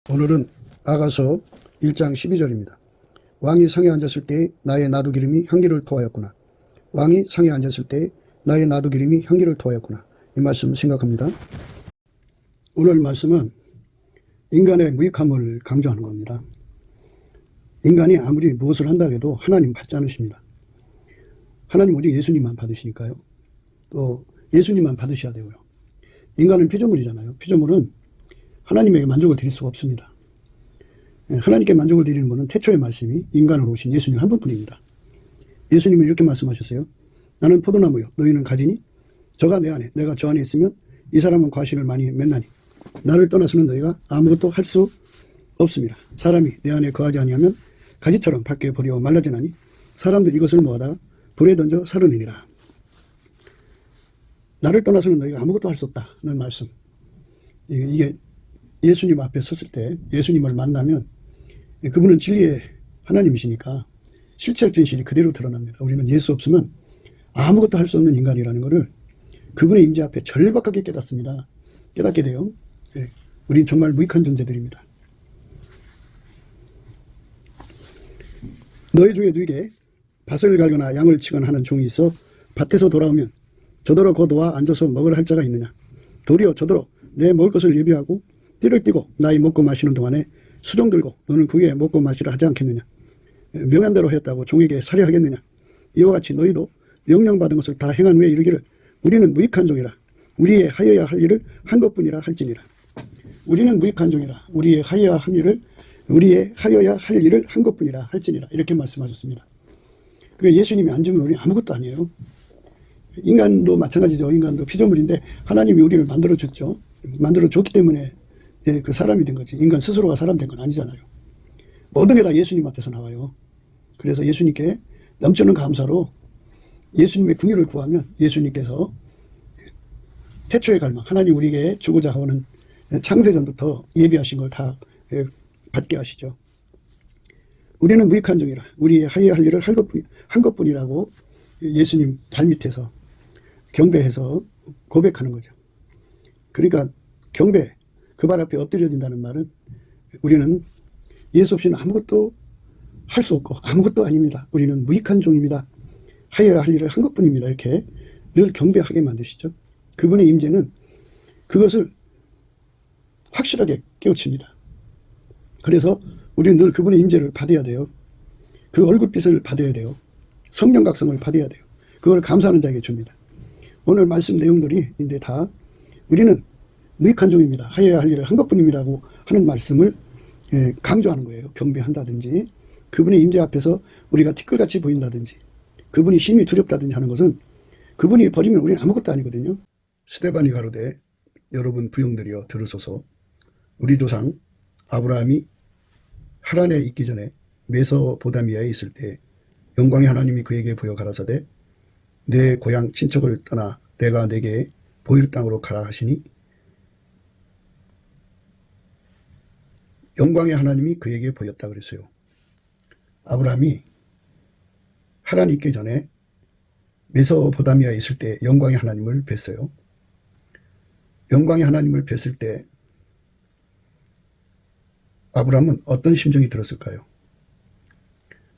오늘은 아가서 1장 12절입니다. 왕이 상에 앉았을 때 나의 나도 기름이 향기를 토하였구나. 왕이 상에 앉았을 때 나의 나도 기름이 향기를 토하였구나. 이 말씀 생각합니다. 오늘 말씀은 인간의 무익함을 강조하는 겁니다. 인간이 아무리 무엇을 한다 해도 하나님 받지 않으십니다. 하나님 오직 예수님만 받으시니까요. 또 예수님만 받으셔야 되고요. 인간은 피조물이잖아요. 피조물은 하나님에게 만족을 드릴 수가 없습니다. 하나님께 만족을 드리는 분은 태초의 말씀이 인간으로 오신 예수님 한 분뿐입니다. 예수님은 이렇게 말씀하셨어요. 나는 포도나무요 너희는 가지니 저가 내 안에 내가 저 안에 있으면 이 사람은 과실을 많이 맺나니 나를 떠나서는 너희가 아무것도 할 수 없습니다. 사람이 내 안에 거하지 아니하면 가지처럼 밖에 버려 말라지나니 사람들이 이것을 모아다가 불에 던져 사르느니라. 나를 떠나서는 너희가 아무것도 할 수 없다는 말씀. 이게 예수님 앞에 섰을 때 예수님을 만나면 그분은 진리의 하나님이시니까 실체적 진실이 그대로 드러납니다. 우리는 예수 없으면 아무것도 할 수 없는 인간이라는 것을 그분의 임재 앞에 절박하게 깨닫습니다. 깨닫게 돼요. 우린 정말 무익한 존재들입니다. 너희 중에 누구에게 밭을 갈거나 양을 치거나 하는 종이 있어 밭에서 돌아오면 저더러 곧 와 앉아서 먹으라 할 자가 있느냐. 도리어 저더러 내 먹을 것을 예비하고 띠를 띠고 나이 먹고 마시는 동안에 수종 들고 너는 그 위에 먹고 마시라 하지 않겠느냐. 명한 대로 했다고 종에게 살해하겠느냐. 이와 같이 너희도 명령받은 것을 다 행한 후에 이르기를 우리는 무익한 종이라 우리의 하여야 할 일을 한 것뿐이라 할지니라. 우리는 무익한 종이라 우리의 하여야 할 일을 한 것뿐이라 할지니라. 이렇게 말씀하셨습니다. 그러니까 예수님이 안 주면 우리는 아무것도 아니에요. 인간도 마찬가지죠. 인간도 피조물인데 하나님이 우리를 만들어줬죠. 만들어줬기 때문에 그 사람이 된 거지. 인간 스스로가 사람 된 건 아니잖아요. 모든 게 다 예수님한테서 나와요. 그래서 예수님께 넘치는 감사로 예수님의 궁유를 구하면 예수님께서 태초의 갈망, 하나님 우리에게 주고자 하는 창세전부터 예비하신 걸 다 받게 하시죠. 우리는 무익한 종이라 우리의 하여야 할 일을 한 것뿐이라고 예수님 발밑에서 경배해서 고백하는 거죠. 그러니까 경배, 그 발 앞에 엎드려진다는 말은 우리는 예수 없이는 아무것도 할 수 없고 아무것도 아닙니다. 우리는 무익한 종입니다. 하여야 할 일을 한 것뿐입니다. 이렇게 늘 경배하게 만드시죠. 그분의 임재는 그것을 확실하게 깨우칩니다. 그래서 우리는 늘 그분의 임재를 받아야 돼요. 그 얼굴빛을 받아야 돼요. 성령 각성을 받아야 돼요. 그걸 감사하는 자에게 줍니다. 오늘 말씀 내용들이 인데 다 우리는 무익한 종입니다. 하여야 할 일을 한 것뿐입니다고 하는 말씀을 강조하는 거예요. 경배한다든지 그분의 임재 앞에서 우리가 티끌같이 보인다든지 그분이 심히 두렵다든지 하는 것은 그분이 버리면 우리는 아무것도 아니거든요. 스데반이 가로되 여러분 부용들이여 들으소서. 우리 조상 아브라함이 하란에 있기 전에 메소포다미아에 있을 때 영광의 하나님이 그에게 보여 가라사대 내 고향 친척을 떠나 내가 내게 보일 땅으로 가라 하시니 영광의 하나님이 그에게 보였다 그랬어요. 아브라함이 하란에 있기 전에 메소포다미아에 있을 때 영광의 하나님을 뵀어요. 영광의 하나님을 뵀을 때 아브라함은 어떤 심정이 들었을까요?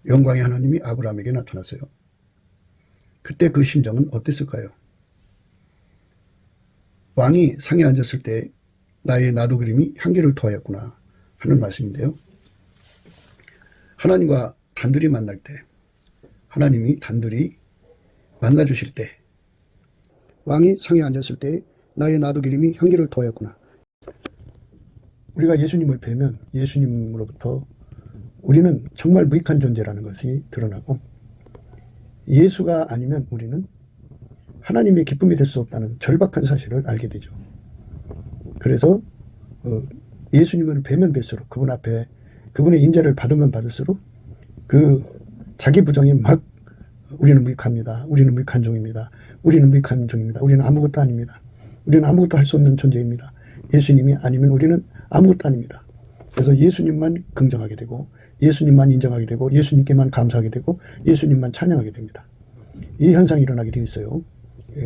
영광의 하나님이 아브라함에게 나타났어요. 그때 그 심정은 어땠을까요? 왕이 상에 앉았을 때 나의 나도 그림이 향기를 토하였구나 하는 말씀인데요. 하나님과 단둘이 만날 때 하나님이 단둘이 만나주실 때 왕이 상에 앉았을 때 나의 나도 기름이 향기를 토하였구나. 우리가 예수님을 뵈면 예수님으로부터 우리는 정말 무익한 존재라는 것이 드러나고 예수가 아니면 우리는 하나님의 기쁨이 될 수 없다는 절박한 사실을 알게 되죠. 그래서 예수님을 뵈면 뵐수록 그분 앞에 그분의 임재를 받으면 받을수록 그 자기 부정이 막 우리는 무익합니다. 우리는 무익한 종입니다. 우리는 무익한 종입니다. 우리는 아무것도 아닙니다. 우리는 아무것도 할 수 없는 존재입니다. 예수님이 아니면 우리는 아무것도 아닙니다. 그래서 예수님만 긍정하게 되고 예수님만 인정하게 되고 예수님께만 감사하게 되고 예수님만 찬양하게 됩니다. 이 현상이 일어나게 되어 있어요.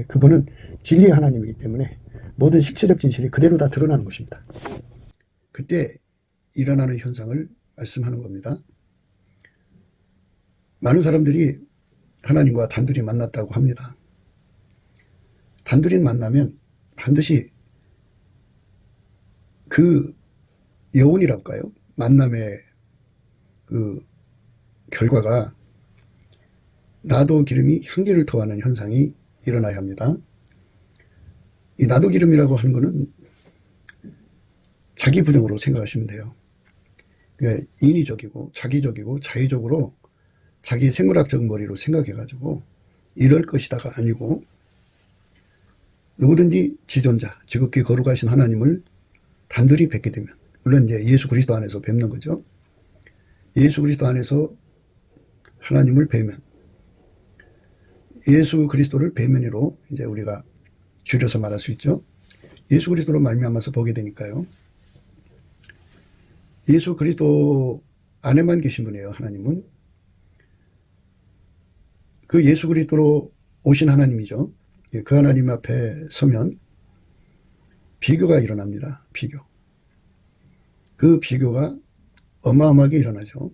그분은 진리의 하나님이기 때문에 모든 실체적 진실이 그대로 다 드러나는 것입니다. 그때 일어나는 현상을 말씀하는 겁니다. 많은 사람들이 하나님과 단둘이 만났다고 합니다. 단둘이 만나면 반드시 그 여운이랄까요? 만남의 그 결과가 나도 기름이 향기를 토하는 현상이 일어나야 합니다. 이 나도 기름이라고 하는 것은 자기 부정으로 생각하시면 돼요. 그러니까 인위적이고 자기적이고 자의적으로 자기 생물학적 머리로 생각해가지고 이럴 것이다가 아니고 누구든지 지존자, 지극히 거룩하신 하나님을 단둘이 뵙게 되면, 물론 이제 예수 그리스도 안에서 뵙는 거죠. 예수 그리스도 안에서 하나님을 뵈면, 예수 그리스도를 뵈면으로 이제 우리가 줄여서 말할 수 있죠. 예수 그리스도로 말미암아서 보게 되니까요. 예수 그리스도 안에만 계신 분이에요. 하나님은. 그 예수 그리스도로 오신 하나님이죠. 그 하나님 앞에 서면 비교가 일어납니다. 비교. 그 비교가 어마어마하게 일어나죠.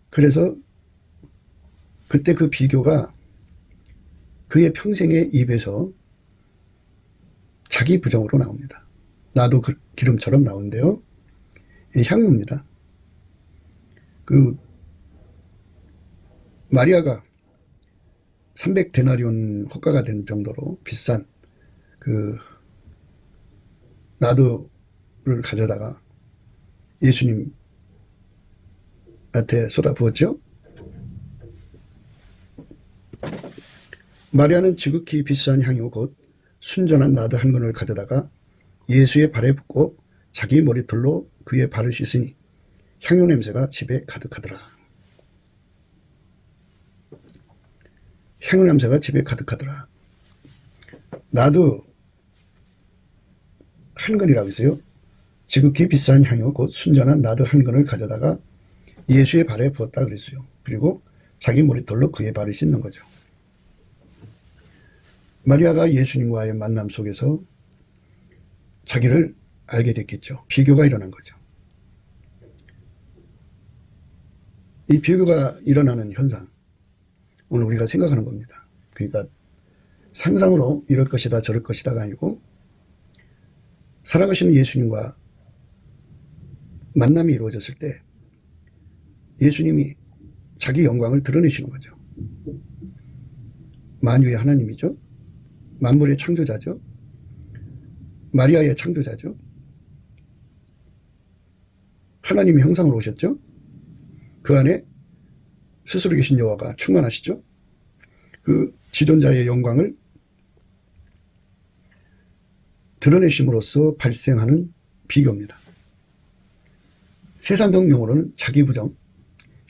그래서 그때 그 비교가 그의 평생의 입에서 자기 부정으로 나옵니다. 나도 기름처럼 나오는데요. 향유입니다. 그 마리아가 300데나리온 호가가 된 정도로 비싼 그 나도를 가져다가 예수님한테 쏟아 부었죠. 마리아는 지극히 비싼 향유 곧 순전한 나도 한 근을 가져다가 예수의 발에 붓고 자기 머리털로 그의 발을 씻으니 향유 냄새가 집에 가득하더라. 향유 냄새가 집에 가득하더라. 나도 한 근이라고 했어요. 지극히 비싼 향유 곧 순전한 나도 한 근을 가져다가 예수의 발에 부었다 그랬어요. 그리고 자기 머리털로 그의 발을 씻는 거죠. 마리아가 예수님과의 만남 속에서 자기를 알게 됐겠죠. 비교가 일어난 거죠. 이 비교가 일어나는 현상, 오늘 우리가 생각하는 겁니다. 그러니까 상상으로 이럴 것이다 저럴 것이다가 아니고 살아가시는 예수님과 만남이 이루어졌을 때 예수님이 자기 영광을 드러내시는 거죠. 만유의 하나님이죠. 만물의 창조자죠. 마리아의 창조자죠. 하나님의 형상으로 오셨죠. 그 안에 스스로 계신 여호와가 충만하시죠. 그 지존자의 영광을 드러내심으로써 발생하는 비교입니다. 세상적 용어로는 자기 부정,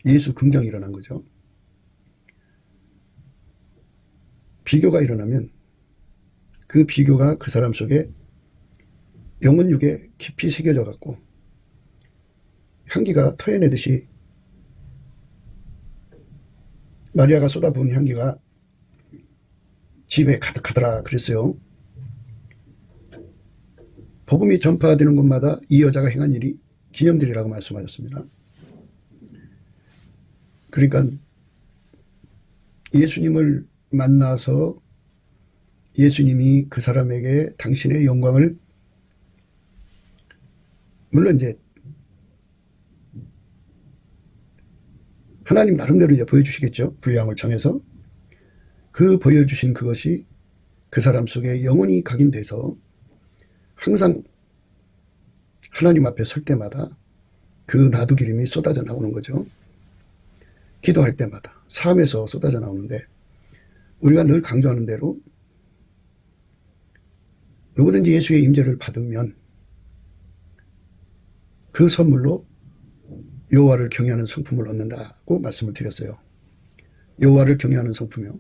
예수 긍정이 일어난 거죠. 비교가 일어나면 그 비교가 그 사람 속에 영혼육에 깊이 새겨져 갖고 향기가 토해내듯이 마리아가 쏟아부은 향기가 집에 가득하더라 그랬어요. 복음이 전파되는 곳마다 이 여자가 행한 일이 기념들이라고 말씀하셨습니다. 그러니까 예수님을 만나서 예수님이 그 사람에게 당신의 영광을, 물론 이제 하나님 나름대로 이제 보여주시겠죠. 분량을 정해서. 그 보여주신 그것이 그 사람 속에 영원히 각인돼서 항상 하나님 앞에 설 때마다 그 나도 기름이 쏟아져 나오는 거죠. 기도할 때마다 삶에서 쏟아져 나오는데, 우리가 늘 강조하는 대로 누구든지 예수의 임재를 받으면 그 선물로 여호와를 경외하는 성품을 얻는다고 말씀을 드렸어요. 여호와를 경외하는 성품이요.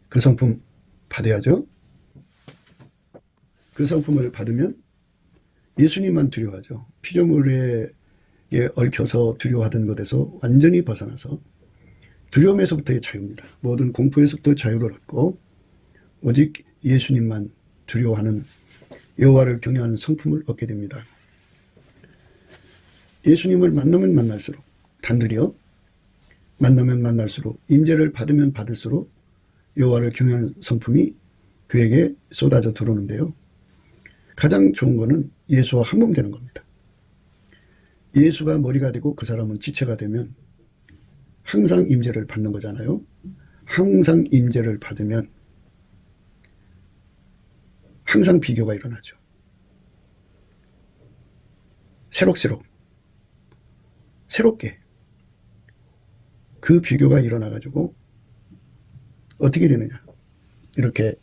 그 성품 받아야죠. 그 성품을 받으면 예수님만 두려워하죠. 피조물에 얽혀서 두려워하던 것에서 완전히 벗어나서 두려움에서부터의 자유입니다. 모든 공포에서부터 자유를 얻고 오직 예수님만 두려워하는 여호와를 경외하는 성품을 얻게 됩니다. 예수님을 만나면 만날수록, 단둘이요, 만나면 만날수록, 임재를 받으면 받을수록 여호와를 경외하는 성품이 그에게 쏟아져 들어오는데요. 가장 좋은 거는 예수와 한 몸 되는 겁니다. 예수가 머리가 되고 그 사람은 지체가 되면 항상 임재를 받는 거잖아요. 항상 임재를 받으면 항상 비교가 일어나죠. 새롭게 그 비교가 일어나가지고 어떻게 되느냐, 이렇게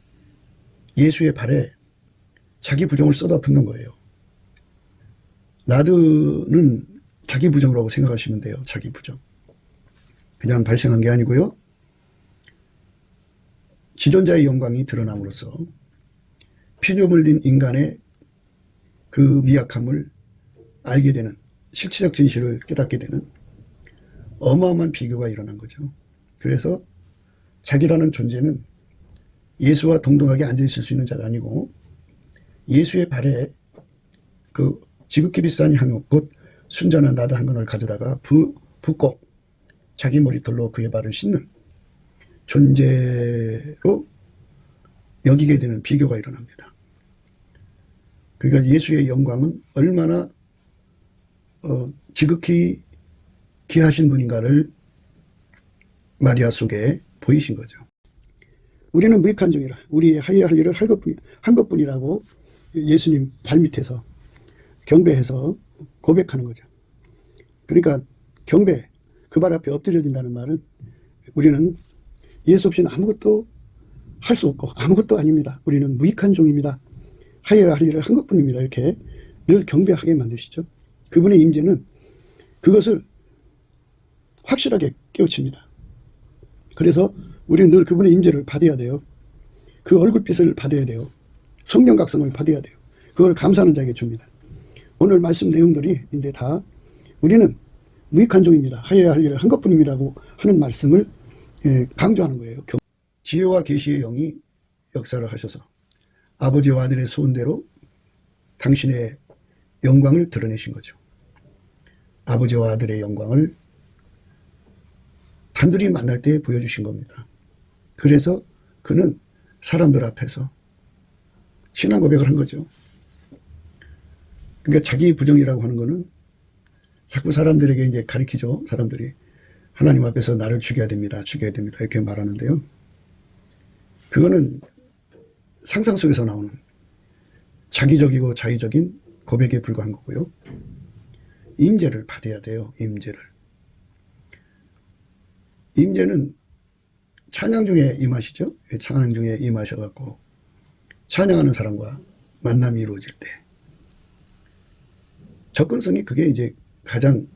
예수의 발에 자기 부정을 쏟아붓는 거예요. 나드는 자기 부정이라고 생각하시면 돼요. 자기 부정. 그냥 발생한 게 아니고요. 지존자의 영광이 드러남으로써 피조물 된 인간의 그 미약함을 알게 되는, 실체적 진실을 깨닫게 되는 어마어마한 비교가 일어난 거죠. 그래서 자기라는 존재는 예수와 동등하게 앉아있을 수 있는 자가 아니고 예수의 발에 그 지극히 비싼 향유, 곧 순전한 나드 한 근을 가져다가 붓고 자기 머리털로 그의 발을 씻는 존재로 여기게 되는 비교가 일어납니다. 그러니까 예수의 영광은 얼마나 지극히 귀하신 분인가를 마리아 속에 보이신 거죠. 우리는 무익한 종이라 우리의 하여야 할 일을 한 것뿐이라고 예수님 발밑에서 경배해서 고백하는 거죠. 그러니까 경배, 그 발 앞에 엎드려진다는 말은 우리는 예수 없이는 아무것도 할 수 없고 아무것도 아닙니다. 우리는 무익한 종입니다. 하여야 할 일을 한 것뿐입니다. 이렇게 늘 경배하게 만드시죠. 그분의 임재는 그것을 확실하게 깨우칩니다. 그래서 우리는 늘 그분의 임재를 받아야 돼요. 그 얼굴빛을 받아야 돼요. 성령 각성을 받아야 돼요. 그걸 감사하는 자에게 줍니다. 오늘 말씀 내용들이 이제 다 우리는 무익한 종입니다. 하여야 할 일을 한 것뿐입니다고 하는 말씀을 강조하는 거예요. 지혜와 계시의 영이 역사를 하셔서 아버지와 아들의 소원대로 당신의 영광을 드러내신 거죠. 아버지와 아들의 영광을 단둘이 만날 때 보여주신 겁니다. 그래서 그는 사람들 앞에서 신앙 고백을 한 거죠. 그러니까 자기 부정이라고 하는 거는 자꾸 사람들에게 이제 가리키죠. 사람들이 하나님 앞에서 나를 죽여야 됩니다. 죽여야 됩니다. 이렇게 말하는데요. 그거는 상상 속에서 나오는 자기적이고 자의적인 고백에 불과한 거고요. 임재를 받아야 돼요. 임재는 찬양 중에 임하시죠. 찬양 중에 임하셔갖고 찬양하는 사람과 만남이 이루어질 때 접근성이 그게 이제 가장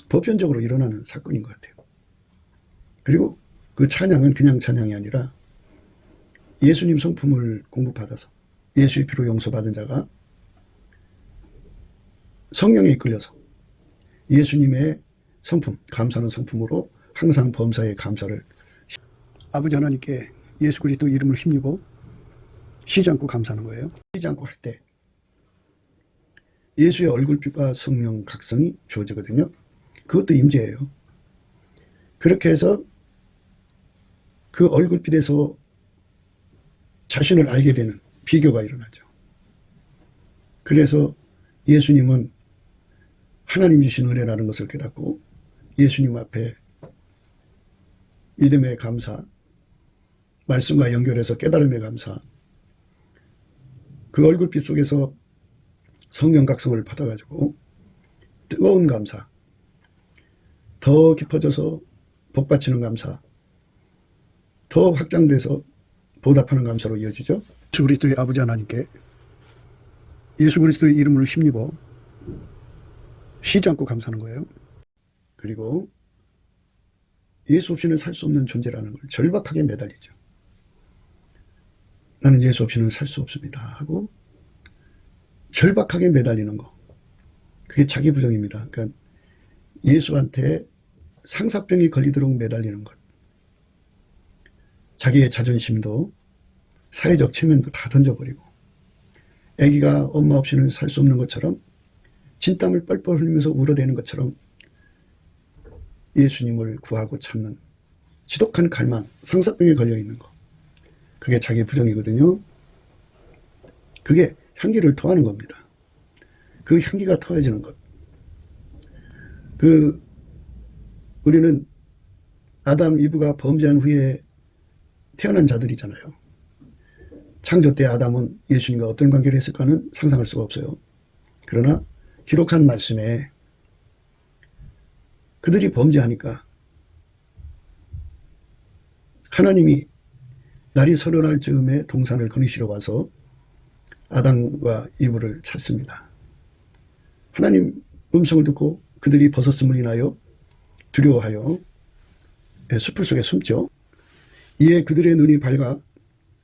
보편적으로 일어나는 사건인 것 같아요. 그리고 그 찬양은 그냥 찬양이 아니라 예수님 성품을 공부받아서 예수의 피로 용서받은 자가 성령에 이끌려서 예수님의 성품, 감사하는 성품으로 항상 범사에 감사를, 아버지 하나님께 예수 그리스도 이름을 힘입어 쉬지 않고 감사하는 거예요. 쉬지 않고 할 때 예수의 얼굴빛과 성령 각성이 주어지거든요. 그것도 임재예요. 그렇게 해서 그 얼굴빛에서 자신을 알게 되는 비교가 일어나죠. 그래서 예수님은 하나님 주신 은혜라는 것을 깨닫고 예수님 앞에 믿음의 감사, 말씀과 연결해서 깨달음의 감사, 그 얼굴빛 속에서 성령 각성을 받아가지고 뜨거운 감사, 더 깊어져서 복받치는 감사, 더 확장돼서 보답하는 감사로 이어지죠. 예수 그리스도의 아버지 하나님께 예수 그리스도의 이름을 힘입어 쉬지 않고 감사하는 거예요. 그리고 예수 없이는 살 수 없는 존재라는 걸 절박하게 매달리죠. 나는 예수 없이는 살 수 없습니다 하고 절박하게 매달리는 거, 그게 자기 부정입니다. 그러니까 예수한테 상사병이 걸리도록 매달리는 것, 자기의 자존심도 사회적 체면도 다 던져버리고 아기가 엄마 없이는 살 수 없는 것처럼 진땀을 뻘뻘 흘리면서 울어대는 것처럼 예수님을 구하고 찾는 지독한 갈망, 상사병에 걸려있는 거. 그게 자기 부정이거든요. 그게 향기를 토하는 겁니다. 그 향기가 토해지는 것. 우리는 아담, 이브가 범죄한 후에 태어난 자들이잖아요. 창조 때 아담은 예수님과 어떤 관계를 했을까는 상상할 수가 없어요. 그러나 기록한 말씀에 그들이 범죄하니까 하나님이 날이 서늘할 즈음에 동산을 거니시러 와서 아담과 이브를 찾습니다. 하나님 음성을 듣고 그들이 벗었음을 인하여 두려워하여 숲을 속에 숨죠. 이에 그들의 눈이 밝아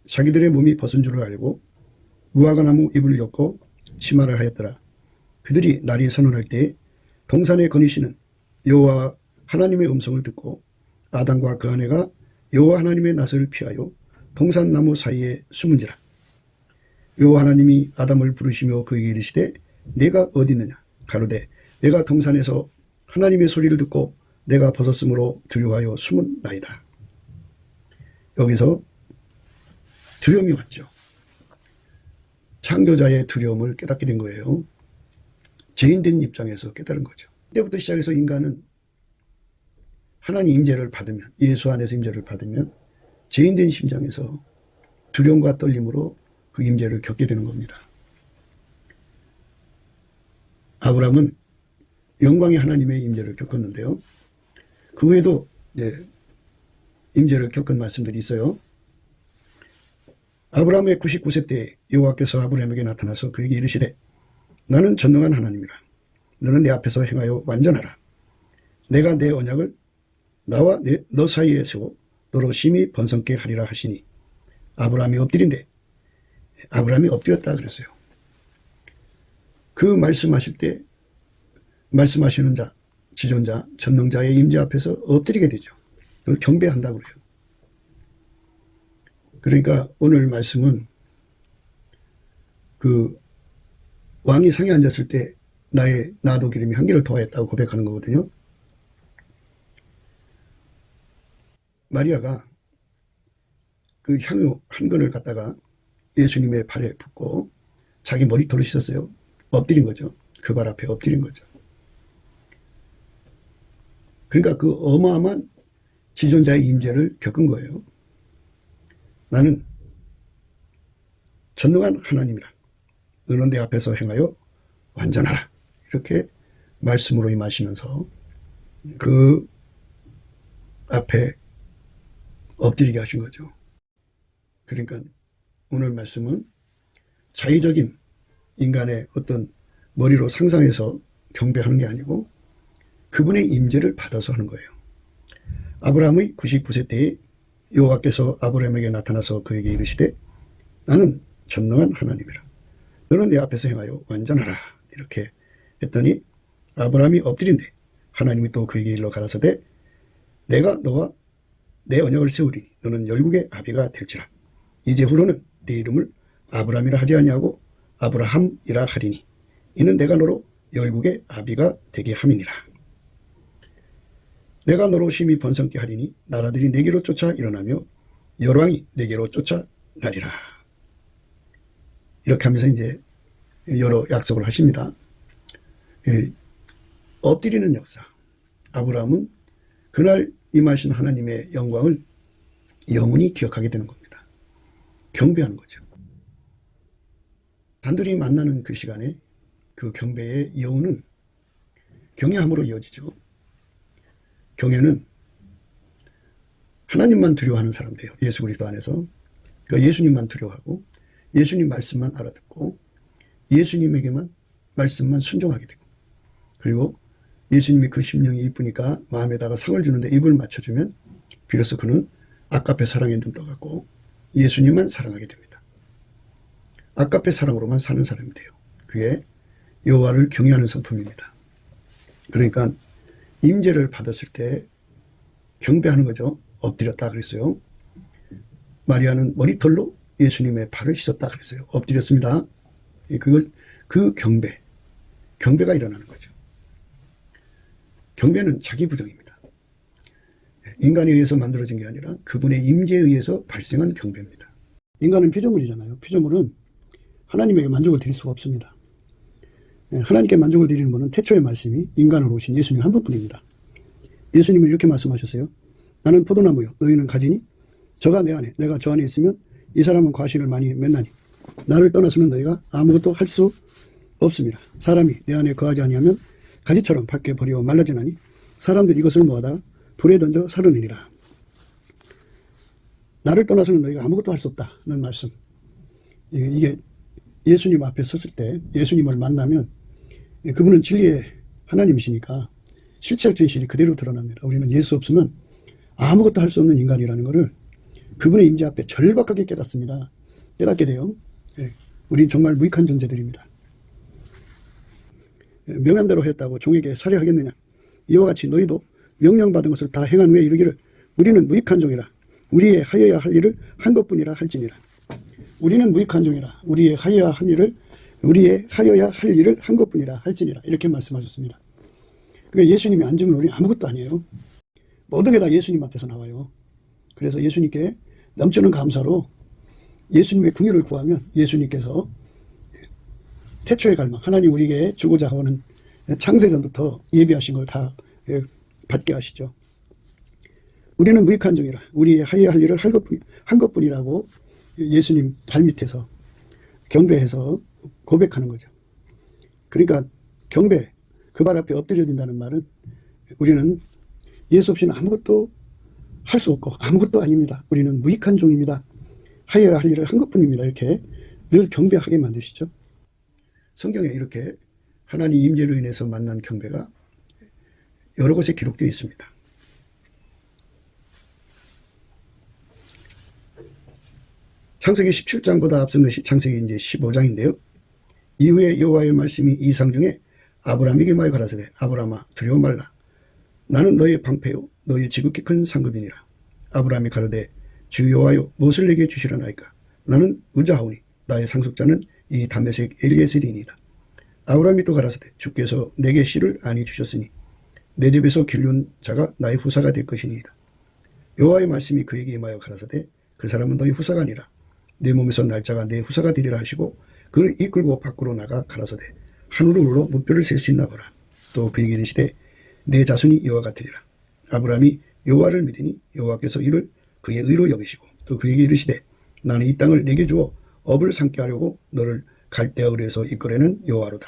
자기들의 몸이 벗은 줄을 알고 무화과나무 잎을 엮고 치마를 하였더라. 그들이 날이 서늘할 때 동산에 거니시는 여호와 하나님의 음성을 듣고 아담과 그 아내가 여호와 하나님의 낯을 피하여 동산나무 사이에 숨은지라. 여호와 하나님이 아담을 부르시며 그에게 이르시되 내가 어디 있느냐 가로되 내가 동산에서 하나님의 소리를 듣고 내가 벗었으므로 두려워하여 숨은 나이다. 여기서 두려움이 왔죠. 창조자의 두려움을 깨닫게 된 거예요. 죄인된 입장에서 깨달은 거죠. 그때부터 시작해서 인간은 하나님 임재를 받으면, 예수 안에서 임재를 받으면 죄인된 심정에서 두려움과 떨림으로 그 임재를 겪게 되는 겁니다. 아브라함은 영광의 하나님의 임재를 겪었는데요. 그 외에도 임재를 겪은 말씀들이 있어요. 아브라함의 99세 때 여호와께서 아브라함에게 나타나서 그에게 이르시되 나는 전능한 하나님이라. 너는 내 앞에서 행하여 완전하라. 내가 내 언약을 나와 너 사이에 세워 너로 심히 번성케 하리라 하시니 아브라함이 엎드린데 아브라함이 엎드렸다 그랬어요. 그 말씀하실 때 말씀하시는 자, 지존자, 전능자의 임재 앞에서 엎드리게 되죠. 그걸 경배한다고 그래요. 그러니까 오늘 말씀은 그 왕이 상에 앉았을 때 나의 나도 기름이 향기를 토하였다고 고백하는 거거든요. 마리아가 그 향유 한 근을 갖다가 예수님의 발에 붓고 자기 머리털을 씻었어요. 엎드린 거죠. 그 발 앞에 엎드린 거죠. 그러니까 그 어마어마한 지존자의 임재를 겪은 거예요. 나는 전능한 하나님이라. 너는 내 앞에서 행하여 완전하라. 이렇게 말씀으로 임하시면서 그 앞에 엎드리게 하신 거죠. 그러니까 오늘 말씀은 자의적인 인간의 어떤 머리로 상상해서 경배하는 게 아니고 그분의 임재를 받아서 하는 거예요. 아브라함의 99세 때에 여호와께서 아브라함에게 나타나서 그에게 이르시되 나는 전능한 하나님이라. 너는 내 앞에서 행하여 완전하라. 이렇게 했더니 아브라함이 엎드린데 하나님이 또 그에게 일러 가라사대 내가 너와 내 언약을 세우리니 너는 열국의 아비가 될지라. 이제후로는 내 이름을 아브라함이라 하지 아니하고 아브라함이라 하리니 이는 내가 너로 열국의 아비가 되게 함이니라. 내가 너로 심히 번성케 하리니 나라들이 내게로 쫓아 일어나며 열왕이 내게로 쫓아 나리라. 이렇게 하면서 이제 여러 약속을 하십니다. 엎드리는 역사. 아브라함은 그날 임하신 하나님의 영광을 영원히 기억하게 되는 겁니다. 경배하는 거죠. 단둘이 만나는 그 시간에 그 경배의 여운은 경외함으로 이어지죠. 경외는 하나님만 두려워하는 사람들이에요. 예수 그리스도 안에서. 그러니까 예수님만 두려워하고 예수님 말씀만 알아듣고 예수님에게만 말씀만 순종하게 되고 그리고 예수님이 그 심령이 이쁘니까 마음에다가 상을 주는데 입을 맞춰주면 비로소 그는 아까페 사랑에 눈 떠갖고 예수님만 사랑하게 됩니다. 아까페 사랑으로만 사는 사람이 돼요. 그게 여호와를 경외하는 성품입니다. 그러니까 임재를 받았을 때 경배하는 거죠. 엎드렸다 그랬어요. 마리아는 머리털로 예수님의 발을 씻었다 그랬어요. 엎드렸습니다. 그 경배. 경배가 일어나는 거죠. 경배는 자기 부정입니다. 인간에 의해서 만들어진 게 아니라 그분의 임재에 의해서 발생한 경배입니다. 인간은 피조물이잖아요. 피조물은 하나님에게 만족을 드릴 수가 없습니다. 하나님께 만족을 드리는 분은 태초의 말씀이 인간으로 오신 예수님 한 분뿐입니다. 예수님은 이렇게 말씀하셨어요. 나는 포도나무요 너희는 가지니 저가 내 안에 내가 저 안에 있으면 이 사람은 과실을 많이 맺나니 나를 떠나서는 너희가 아무것도 할 수 없습니다. 사람이 내 안에 거하지 아니하면 가지처럼 밖에 버리고 말라지나니 사람들이 이것을 모아다 불에 던져 사르느니라. 나를 떠나서는 너희가 아무것도 할 수 없다는 말씀. 이게 예수님 앞에 섰을 때 예수님을 만나면 그분은 진리의 하나님이시니까 실체적 진실이 그대로 드러납니다. 우리는 예수 없으면 아무것도 할 수 없는 인간이라는 것을 그분의 임재 앞에 절박하게 깨닫습니다. 깨닫게 돼요. 우린 정말 무익한 존재들입니다. 명한대로 했다고 종에게 살해하겠느냐. 이와 같이 너희도 명령받은 것을 다 행한 후에 이르기를 우리는 무익한 종이라 우리의 하여야 할 일을 한 것뿐이라 할지니라. 우리는 무익한 종이라 우리의 하여야 할 일을 한 것뿐이라 할지니라. 이렇게 말씀하셨습니다. 그러니까 예수님이 앉으면 우리는 아무것도 아니에요. 모든 게 다 예수님한테서 나와요. 그래서 예수님께 넘치는 감사로 예수님의 궁유를 구하면 예수님께서 태초의 갈망, 하나님 우리에게 주고자 하는 창세전부터 예비하신 걸 다 받게 하시죠. 우리는 무익한 종이라 우리의 하여야 할 일을 한 것뿐이라고 예수님 발밑에서 경배해서 고백하는 거죠. 그러니까 경배, 그 발 앞에 엎드려진다는 말은 우리는 예수 없이는 아무것도 할 수 없고 아무것도 아닙니다. 우리는 무익한 종입니다. 하여야 할 일을 한 것뿐입니다. 이렇게 늘 경배하게 만드시죠. 성경에 이렇게 하나님 임재로 인해서 만난 경배가 여러 곳에 기록되어 있습니다. 창세기 17장보다 앞선 것이 창세기 이제 15장인데요. 이후에 여호와의 말씀이 이상 중에 아브라함에게 말하여 가라사대 아브라함아 두려워 말라. 나는 너의 방패요 너의 지극히 큰 상급이니라. 아브라함이 가로되 주 여호와여 무엇을 내게 주시려나이까. 나는 의자하오니 나의 상속자는 이 다메섹 엘리에셀이니이다. 아브라함이 또 가라사대 주께서 내게 씨를 아니 주셨으니 내 집에서 길륜 자가 나의 후사가 될 것이니이다. 여호와의 말씀이 그에게 임하여 가라사대 그 사람은 너의 후사가 아니라 내 몸에서 날짜가 내 후사가 되리라 하시고 그를 이끌고 밖으로 나가 가라사대 하늘으로 무뼈를 셀 수 있나 보라. 또 그에게 이르시되 내 자손이 이와 같으리라. 아브라함이 여호와를 믿으니 여호와께서 이를 그의 의로 여기시고 또 그에게 이르시되 나는 이 땅을 내게 주어 업을 삼게 하려고 너를 갈대아 을에서 이끌어낸 여호와로다.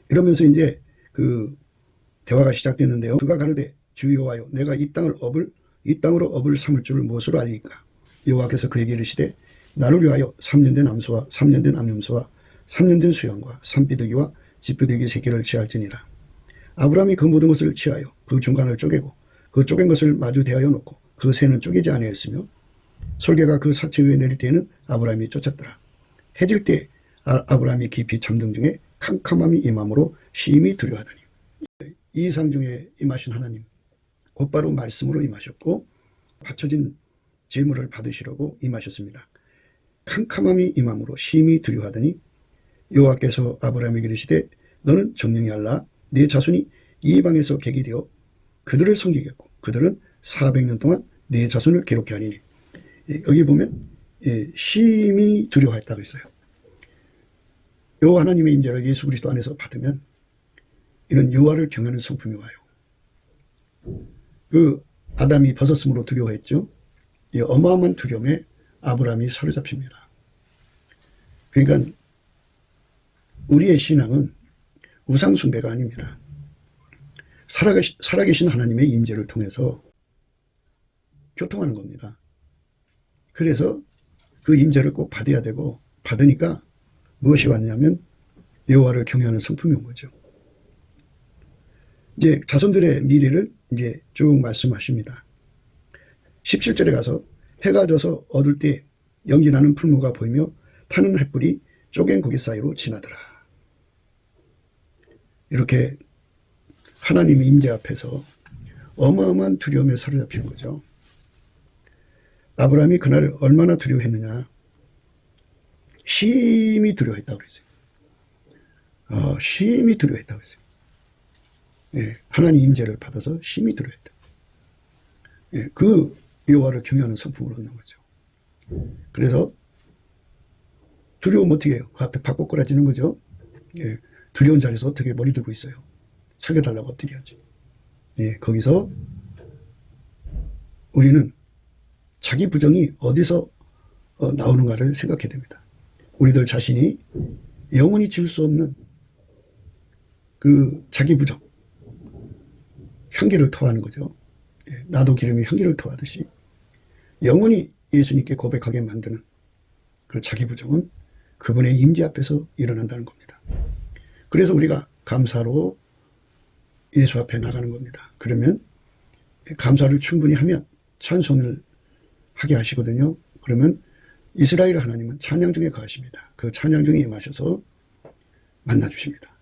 이러면서 이제 그 대화가 시작됐는데요. 그가 가로되 주 여호와여 내가 이 땅으로 업을 삼을 줄을 무엇으로 알리까. 여호와께서 그에게 이르시되 나를 위하여 3년 된 암소와 3년 된 암염소와 3년 된 수양과 산비둘기와 집비둘기 새끼를 취할지니라. 아브라함이 그 모든 것을 취하여 그 중간을 쪼개고 그 쪼갠 것을 마주 대하여 놓고 그 새는 쪼개지 아니하였으며 솔개가 그 사체 위에 내릴 때에는 아브라함이 쫓았더라. 해질 때 아브라함이 깊이 잠든 중에 캄캄함이 임함으로 심히 두려워하더니 이 이상 중에 임하신 하나님 곧바로 말씀으로 임하셨고 바쳐진 제물을 받으시려고 임하셨습니다. 캄캄함이 임함으로 심히 두려워하더니 여호와께서 아브라함에게 이르시되 너는 정령히 알라. 네 자손이 이방에서 객이 되어 그들을 섬기겠고 그들은 400년 동안 네 자손을 괴롭게 하리니. 여기 보면 심히 두려워했다고 했어요. 여호와 하나님의 임재를 예수 그리스도 안에서 받으면 이런 여호와를 경외하는 성품이 와요. 그 아담이 벗었으므로 두려워했죠. 이 어마어마한 두려움에 아브라함이 사로잡힙니다. 그러니까 우리의 신앙은 우상숭배가 아닙니다. 살아계신 하나님의 임재를 통해서 교통하는 겁니다. 그래서 그 임재를 꼭 받아야 되고 받으니까 무엇이 왔냐면 여호와를 경외하는 성품이 온 거죠. 이제 자손들의 미래를 이제 쭉 말씀하십니다. 17절에 가서 해가 져서 어둘 때 연기나는 풀무가 보이며 타는 햇불이 쪼갠 고기 사이로 지나더라. 이렇게 하나님의 임재 앞에서 어마어마한 두려움에 사로잡히는 거죠. 아브라함이 그날 얼마나 두려워했느냐. 심히 두려워했다고 그랬어요. 심히 두려워했다고 했어요. 예, 하나님 임재를 받아서 심히 두려워했다. 예, 그 여호와를 경외하는 성품을 얻는 거죠. 그래서 두려우면 어떻게 해요? 그 앞에 받고 꼬라지는 거죠. 예, 두려운 자리에서 어떻게 머리 들고 있어요? 살려달라고 엎드려야지. 예, 거기서 우리는 자기 부정이 어디서 나오는가를 생각해야 됩니다. 우리들 자신이 영원히 지울 수 없는 그 자기 부정, 향기를 토하는 거죠. 예, 나도 기름이 향기를 토하듯이 영원히 예수님께 고백하게 만드는 그 자기 부정은 그분의 임재 앞에서 일어난다는 겁니다. 그래서 우리가 감사로 예수 앞에 나가는 겁니다. 그러면 감사를 충분히 하면 찬송을 하게 하시거든요. 그러면 이스라엘 하나님은 찬양 중에 거하십니다. 그 찬양 중에 임하셔서 만나주십니다.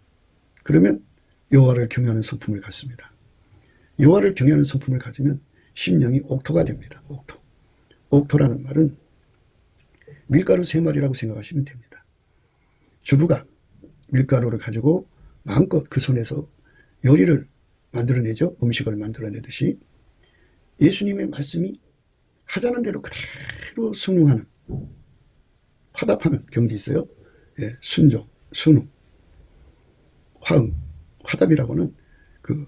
그러면 여호와를 경외하는 성품을 갖습니다. 여호와를 경외하는 성품을 가지면 심령이 옥토가 됩니다. 옥토. 옥토라는 말은 밀가루 3마리라고 생각하시면 됩니다. 주부가 밀가루를 가지고 마음껏 그 손에서 요리를 만들어내죠. 음식을 만들어내듯이 예수님의 말씀이 하자는 대로 그대로 순응하는, 화답하는 경지 있어요. 예, 순종, 순응, 화응, 화답이라고는 그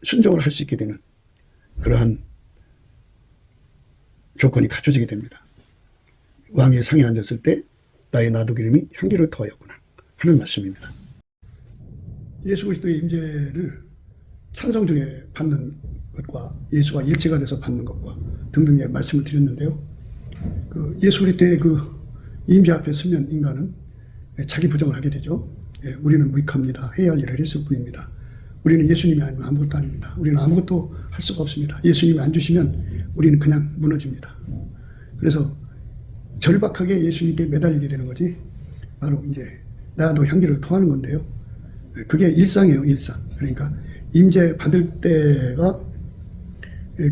순종을 할 수 있게 되는 그러한 조건이 갖춰지게 됩니다. 왕의 상에 앉았을 때 나의 나도 기름이 향기를 토하였구나 하는 말씀입니다. 예수 그리스도의 임재를 찬송 중에 받는 것과 예수가 일체가 돼서 받는 것과 등등의 말씀을 드렸는데요. 그 예수 그리스도의 그 임재 앞에 서면 인간은 자기 부정을 하게 되죠. 예, 우리는 무익합니다. 해야 할 일을 했을 뿐입니다. 우리는 예수님이 아니면 아무것도 아닙니다. 우리는 아무것도 할 수가 없습니다. 예수님이 안 주시면 우리는 그냥 무너집니다. 그래서 절박하게 예수님께 매달리게 되는 거지. 바로 이제 나도 향기를 토하는 건데요. 그게 일상이에요, 일상. 그러니까 임재 받을 때가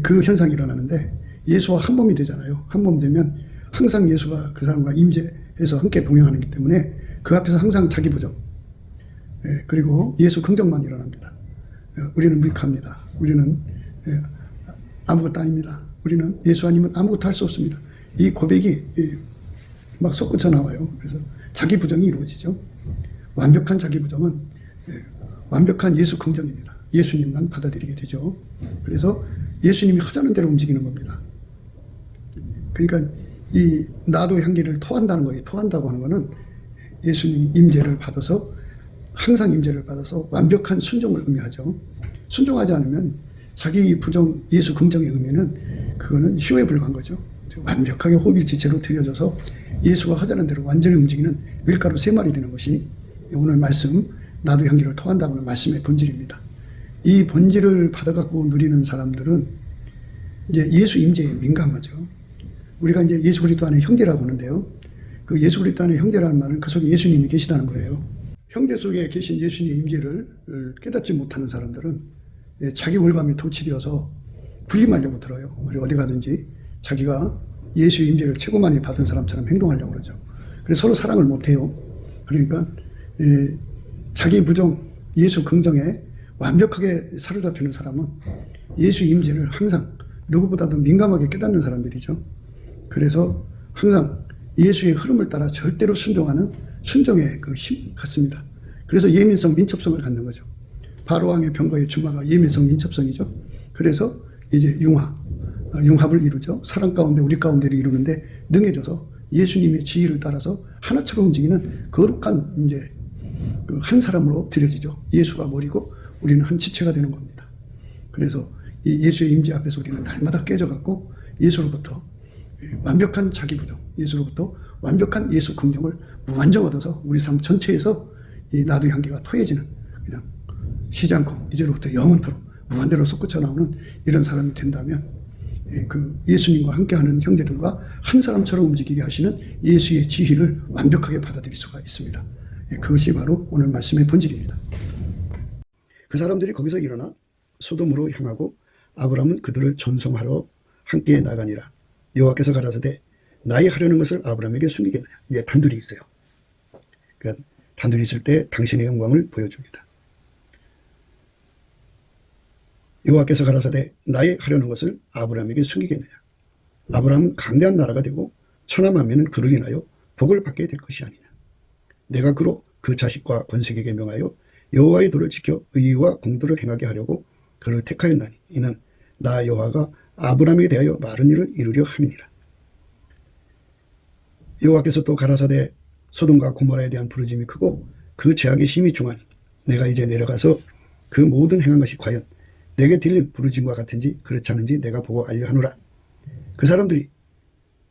그 현상이 일어나는데 예수와 한 몸이 되잖아요. 한 몸 되면 항상 예수가 그 사람과 임재해서 함께 동행하기 때문에 그 앞에서 항상 자기 부정, 그리고 예수 긍정만 일어납니다. 우리는 무익합니다. 우리는 아무것도 아닙니다. 우리는 예수 아니면 아무것도 할 수 없습니다. 이 고백이 막 솟구쳐 나와요. 그래서 자기 부정이 이루어지죠. 완벽한 자기 부정은 완벽한 예수 긍정입니다. 예수님만 받아들이게 되죠. 그래서 예수님이 하자는 대로 움직이는 겁니다. 그러니까 이 나도 향기를 토한다는 거예요. 토한다고 하는 거는 예수님 임재를 받아서 항상 임재를 받아서 완벽한 순종을 의미하죠. 순종하지 않으면 자기 부정, 예수 긍정의 의미는 그거는 쇼에 불과한 거죠. 완벽하게 호밀지체로 드려져서 예수가 하자는 대로 완전히 움직이는 밀가루 3마리 되는 것이 오늘 말씀 나도 향기를 토한다고 하는 말씀의 본질입니다. 이 본질을 받아갖고 누리는 사람들은 이제 예수 임재에 민감하죠. 우리가 이제 예수 그리스도 안에 형제라고 하는데요. 그 예수 그리스도 안에 형제라는 말은 그 속에 예수님이 계시다는 거예요. 형제 속에 계신 예수님의 임재를 깨닫지 못하는 사람들은 자기 월감에 도취되어서 군림하려고 들어요. 그리고 어디 가든지 자기가 예수 임재를 최고 많이 받은 사람처럼 행동하려고 그러죠. 그래서 서로 사랑을 못해요. 그러니까 자기 부정, 예수 긍정에 완벽하게 사로잡히는 사람은 예수 임재를 항상 누구보다도 민감하게 깨닫는 사람들이죠. 그래서 항상 예수의 흐름을 따라 절대로 순종하는 순종의 그 힘 같습니다. 그래서 예민성, 민첩성을 갖는 거죠. 바로왕의 병거의 주마가 예민성, 민첩성이죠. 그래서 이제 융합을 이루죠. 사랑 가운데 우리 가운데를 이루는데 능해져서 예수님의 지위를 따라서 하나처럼 움직이는 거룩한 이제 그 한 사람으로 드려지죠. 예수가 머리고 우리는 한 지체가 되는 겁니다. 그래서 이 예수의 임재 앞에서 우리는 날마다 깨져갖고 예수로부터 완벽한 자기 부정, 예수로부터 완벽한 예수 긍정을 무한정 얻어서 우리 삶 전체에서 이 나도 향기가 토해지는 그냥 쉬지 않고 이제로부터 영원토록 무한대로 솟구쳐 나오는 이런 사람이 된다면 그 예수님과 함께하는 형제들과 한 사람처럼 움직이게 하시는 예수의 지휘를 완벽하게 받아들일 수가 있습니다. 그것이 바로 오늘 말씀의 본질입니다. 그 사람들이 거기서 일어나 소돔으로 향하고 아브라함은 그들을 전송하러 함께 나가니라. 여호와께서 가라사대 나의 하려는 것을 아브라함에게 숨기겠느냐. 이게 단둘이 있어요. 그러니까 단둘이 있을 때 당신의 영광을 보여줍니다. 여호와께서 가라사대 나의 하려는 것을 아브라함에게 숨기겠느냐. 아브라함은 강대한 나라가 되고 천하 만민은 그로 인하여 복을 받게 될 것이 아니냐. 내가 그로 그 자식과 권색에게 명하여 여호와의 도를 지켜 의와 공도를 행하게 하려고 그를 택하였나니 이는 나 여호와가 아브라함에 대하여 많은 일을 이루려 함이니라. 여호와께서 또 가라사대 소돔과 고모라에 대한 부르짐이 크고 그 죄악의 심이 중하니 내가 이제 내려가서 그 모든 행한 것이 과연 내게 들린 부르짐과 같은지 그렇지 않은지 내가 보고 알려하노라. 그 사람들이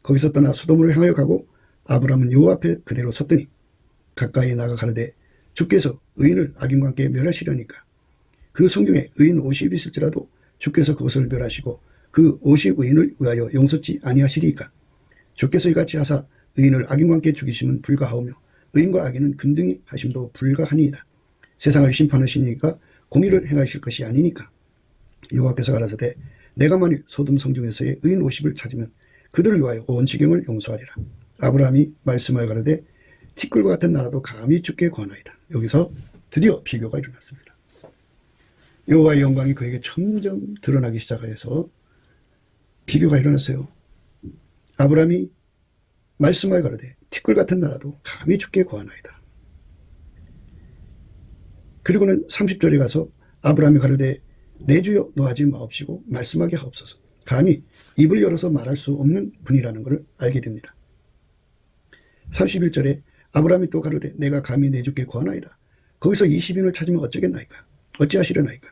거기서 떠나 소돔으로 향하여 가고 아브라함은 여호와 앞에 그대로 섰더니 가까이 나가 가르되 주께서 의인을 악인과 함께 멸하시려니까 그 성중에 의인 50이 있을지라도 주께서 그것을 멸하시고 그 50 의인을 위하여 용서치 아니하시리이까. 주께서 이같이 하사 의인을 악인과 함께 죽이심은 불가하오며 의인과 악인은 금등이 하심도 불가하니이다. 세상을 심판하시니까 공의를 행하실 것이 아니니까. 여호와께서 가라사대 내가 만일 소돔 성중에서의 의인 50을 찾으면 그들을 위하여 온 지경을 용서하리라. 아브라함이 말씀하여 가로되 티끌과 같은 나라도 감히 주께 구하나이다. 여기서 드디어 비교가 일어났습니다. 여호와의 영광이 그에게 점점 드러나기 시작해서 비교가 일어났어요. 아브라함이 말씀하여 가로되 티끌 같은 나라도 감히 주께 구하나이다. 그리고는 30절에 가서 아브라함이 가로되 내 주여 노하지 마옵시고 말씀하게 하옵소서. 감히 입을 열어서 말할 수 없는 분이라는 것을 알게 됩니다. 31절에 아브라함이 또 가로되 내가 감히 내 주께 구하나이다. 거기서 20인을 찾으면 어쩌겠나이까. 어찌하시려나이까.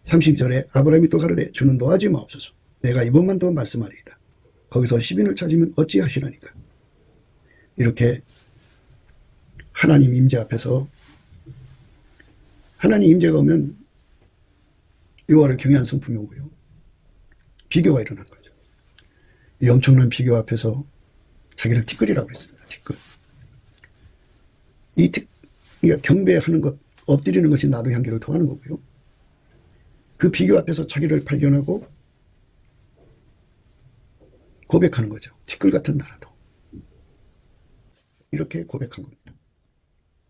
32절에 아브라함이 또 가로되 주는 노하지 마옵소서. 내가 이번만 더 말씀하리이다. 거기서 10인을 찾으면 어찌하시라니까. 이렇게 하나님 임재 앞에서 하나님 임재가 오면 여호와를 경외한 성품이 오고요. 비교가 일어난 거죠. 이 엄청난 비교 앞에서 자기를 티끌이라고 그랬습니다. 티끌. 그러니까 경배하는 것, 엎드리는 것이 나도 향기를 통하는 거고요. 그 비교 앞에서 자기를 발견하고 고백하는 거죠. 티끌 같은 나라도. 이렇게 고백한 겁니다.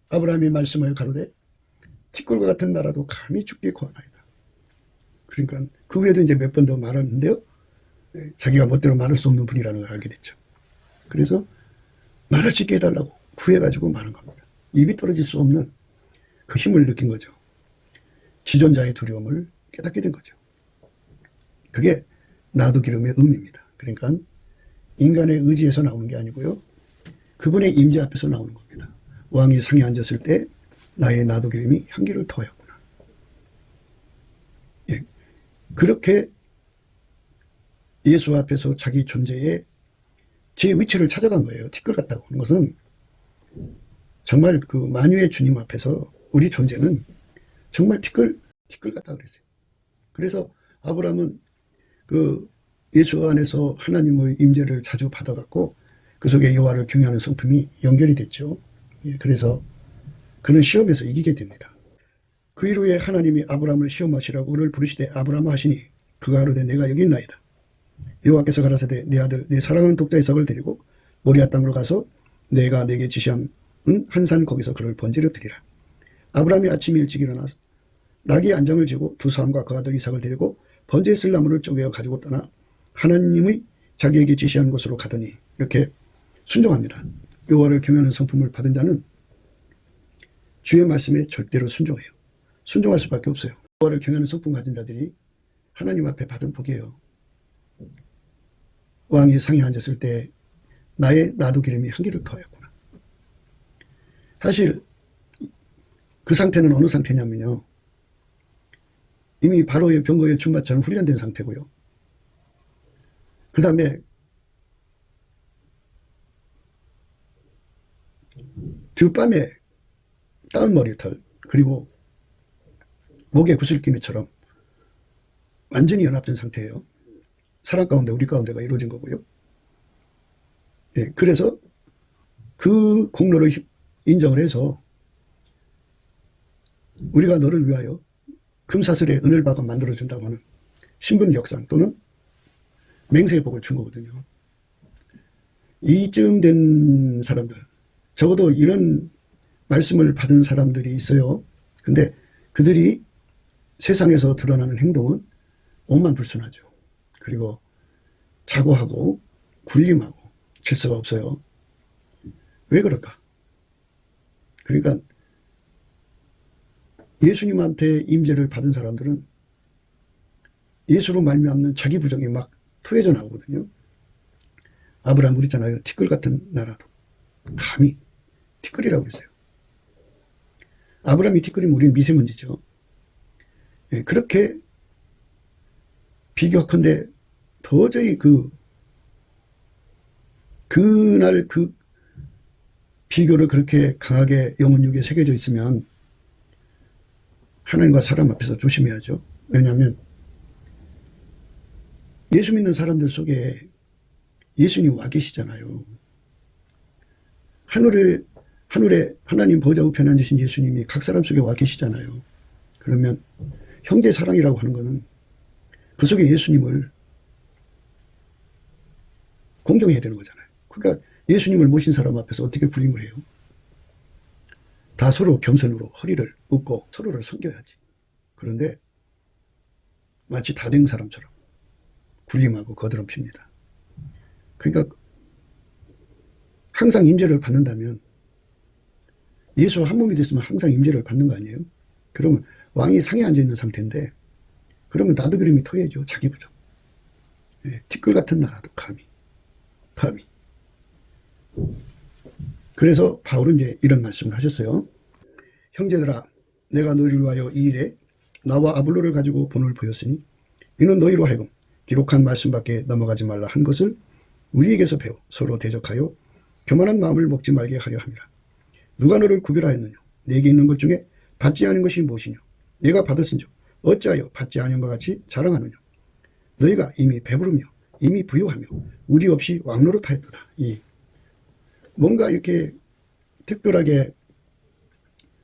아브라함이 말씀하여 가로되 티끌과 같은 나라도 감히 주께 구하나이다. 그러니까 그 후에도 이제 몇 번 더 말하는데요. 자기가 멋대로 말할 수 없는 분이라는 걸 알게 됐죠. 그래서 말할 수 있게 해달라고 구해가지고 말한 겁니다. 입이 떨어질 수 없는 그 힘을 느낀 거죠. 지존자의 두려움을 깨닫게 된 거죠. 그게 나도 기름의 의미입니다. 그러니까 인간의 의지에서 나오는 게 아니고요. 그분의 임재 앞에서 나오는 겁니다. 왕이 상에 앉았을 때 나의 나도 기름이 향기를 토하였구나. 예. 그렇게 예수 앞에서 자기 존재의 제 위치를 찾아간 거예요. 티끌 같다고 하는 것은 정말 그 만유의 주님 앞에서 우리 존재는 정말 티끌 같다 그랬어요. 그래서 아브라함은 그 예수 안에서 하나님의 임재를 자주 받아갖고 그 속에 여호와를 경외하는 성품이 연결이 됐죠. 예, 그래서 그는 시험에서 이기게 됩니다. 그 이후에 하나님이 아브라함을 시험하시라고 그를 부르시되 아브라함아 하시니 그가 가로되 내가 여기 있나이다. 여호와께서 가라사대 내 아들 내 사랑하는 독자 이삭을 데리고 모리아 땅으로 가서 내가 내게 지시한 한 산 거기서 그를 번제로 드리라. 아브라함이 아침에 일찍 일어나서 나귀 안장을 지고 두 사람과 그 아들 이삭을 데리고 번제에 쓸 나무를 쪼개어 가지고 떠나 하나님의 자기에게 지시한 곳으로 가더니 이렇게 순종합니다. 여호와를 경외하는 성품을 받은 자는 주의 말씀에 절대로 순종해요. 순종할 수밖에 없어요. 여호와를 경외하는 성품 가진 자들이 하나님 앞에 받은 복이에요. 왕이 상에 앉았을 때 나의 나도 기름이 향기를 토하였구나. 사실 그 상태는 어느 상태냐면요. 이미 바로의 병거의 준마처럼 훈련된 상태고요. 그 다음에 뒷밤에 따은 머리털 그리고 목에 구슬기미처럼 완전히 연합된 상태예요. 사람 가운데 우리 가운데가 이루어진 거고요. 예, 그래서 그 공로를 인정을 해서 우리가 너를 위하여 금사슬의 은을박을 만들어준다고 하는 신분역상 또는 맹세의 복을 준 거거든요. 이쯤 된 사람들, 적어도 이런 말씀을 받은 사람들이 있어요. 근데 그들이 세상에서 드러나는 행동은 오만불순하죠. 그리고 자고하고 굴림하고 질서가 없어요. 왜 그럴까? 그러니까 예수님한테 임재를 받은 사람들은 예수로 말미암는 자기 부정이 막 토해져 나오거든요. 아브라함 그랬잖아요. 티끌 같은 나라도 감히 티끌이라고 그랬어요. 아브라함이 티끌이면 우리는 미세먼지죠. 예, 그렇게 비교컨대 도저히 그날 그 비교를 그렇게 강하게 영혼육에 새겨져 있으면 하나님과 사람 앞에서 조심해야죠. 왜냐하면 예수 믿는 사람들 속에 예수님 와 계시잖아요. 하늘에 하나님 보좌 우편에 앉으신 예수님이 각 사람 속에 와 계시잖아요. 그러면 형제 사랑이라고 하는 거는 그 속에 예수님을 공경해야 되는 거잖아요. 그러니까 예수님을 모신 사람 앞에서 어떻게 불임을 해요? 다 서로 겸손으로 허리를 굽고 서로를 섬겨야지. 그런데 마치 다 된 사람처럼 굴림하고 거드름핍니다. 그러니까 항상 임재를 받는다면 예수와 한 몸이 됐으면 항상 임재를 받는 거 아니에요? 그러면 왕이 상에 앉아 있는 상태인데 그러면 나도 그림이 토해져. 자기 부정. 예, 티끌 같은 나라도 감히. 그래서 바울은 이제 이런 말씀을 하셨어요. 형제들아, 내가 너희를 위하여 이 일에 나와 아볼로를 가지고 본을 보였으니 이는 너희로 하여금 기록한 말씀밖에 넘어가지 말라 한 것을 우리에게서 배워 서로 대적하여 교만한 마음을 먹지 말게 하려 함이라. 누가 너를 구별하였느냐? 내게 있는 것 중에 받지 않은 것이 무엇이냐? 내가 받았은즉 어찌하여 받지 않은 것 같이 자랑하느냐? 너희가 이미 배부르며 이미 부유하며 우리 없이 왕노릇하였도다. 뭔가 이렇게 특별하게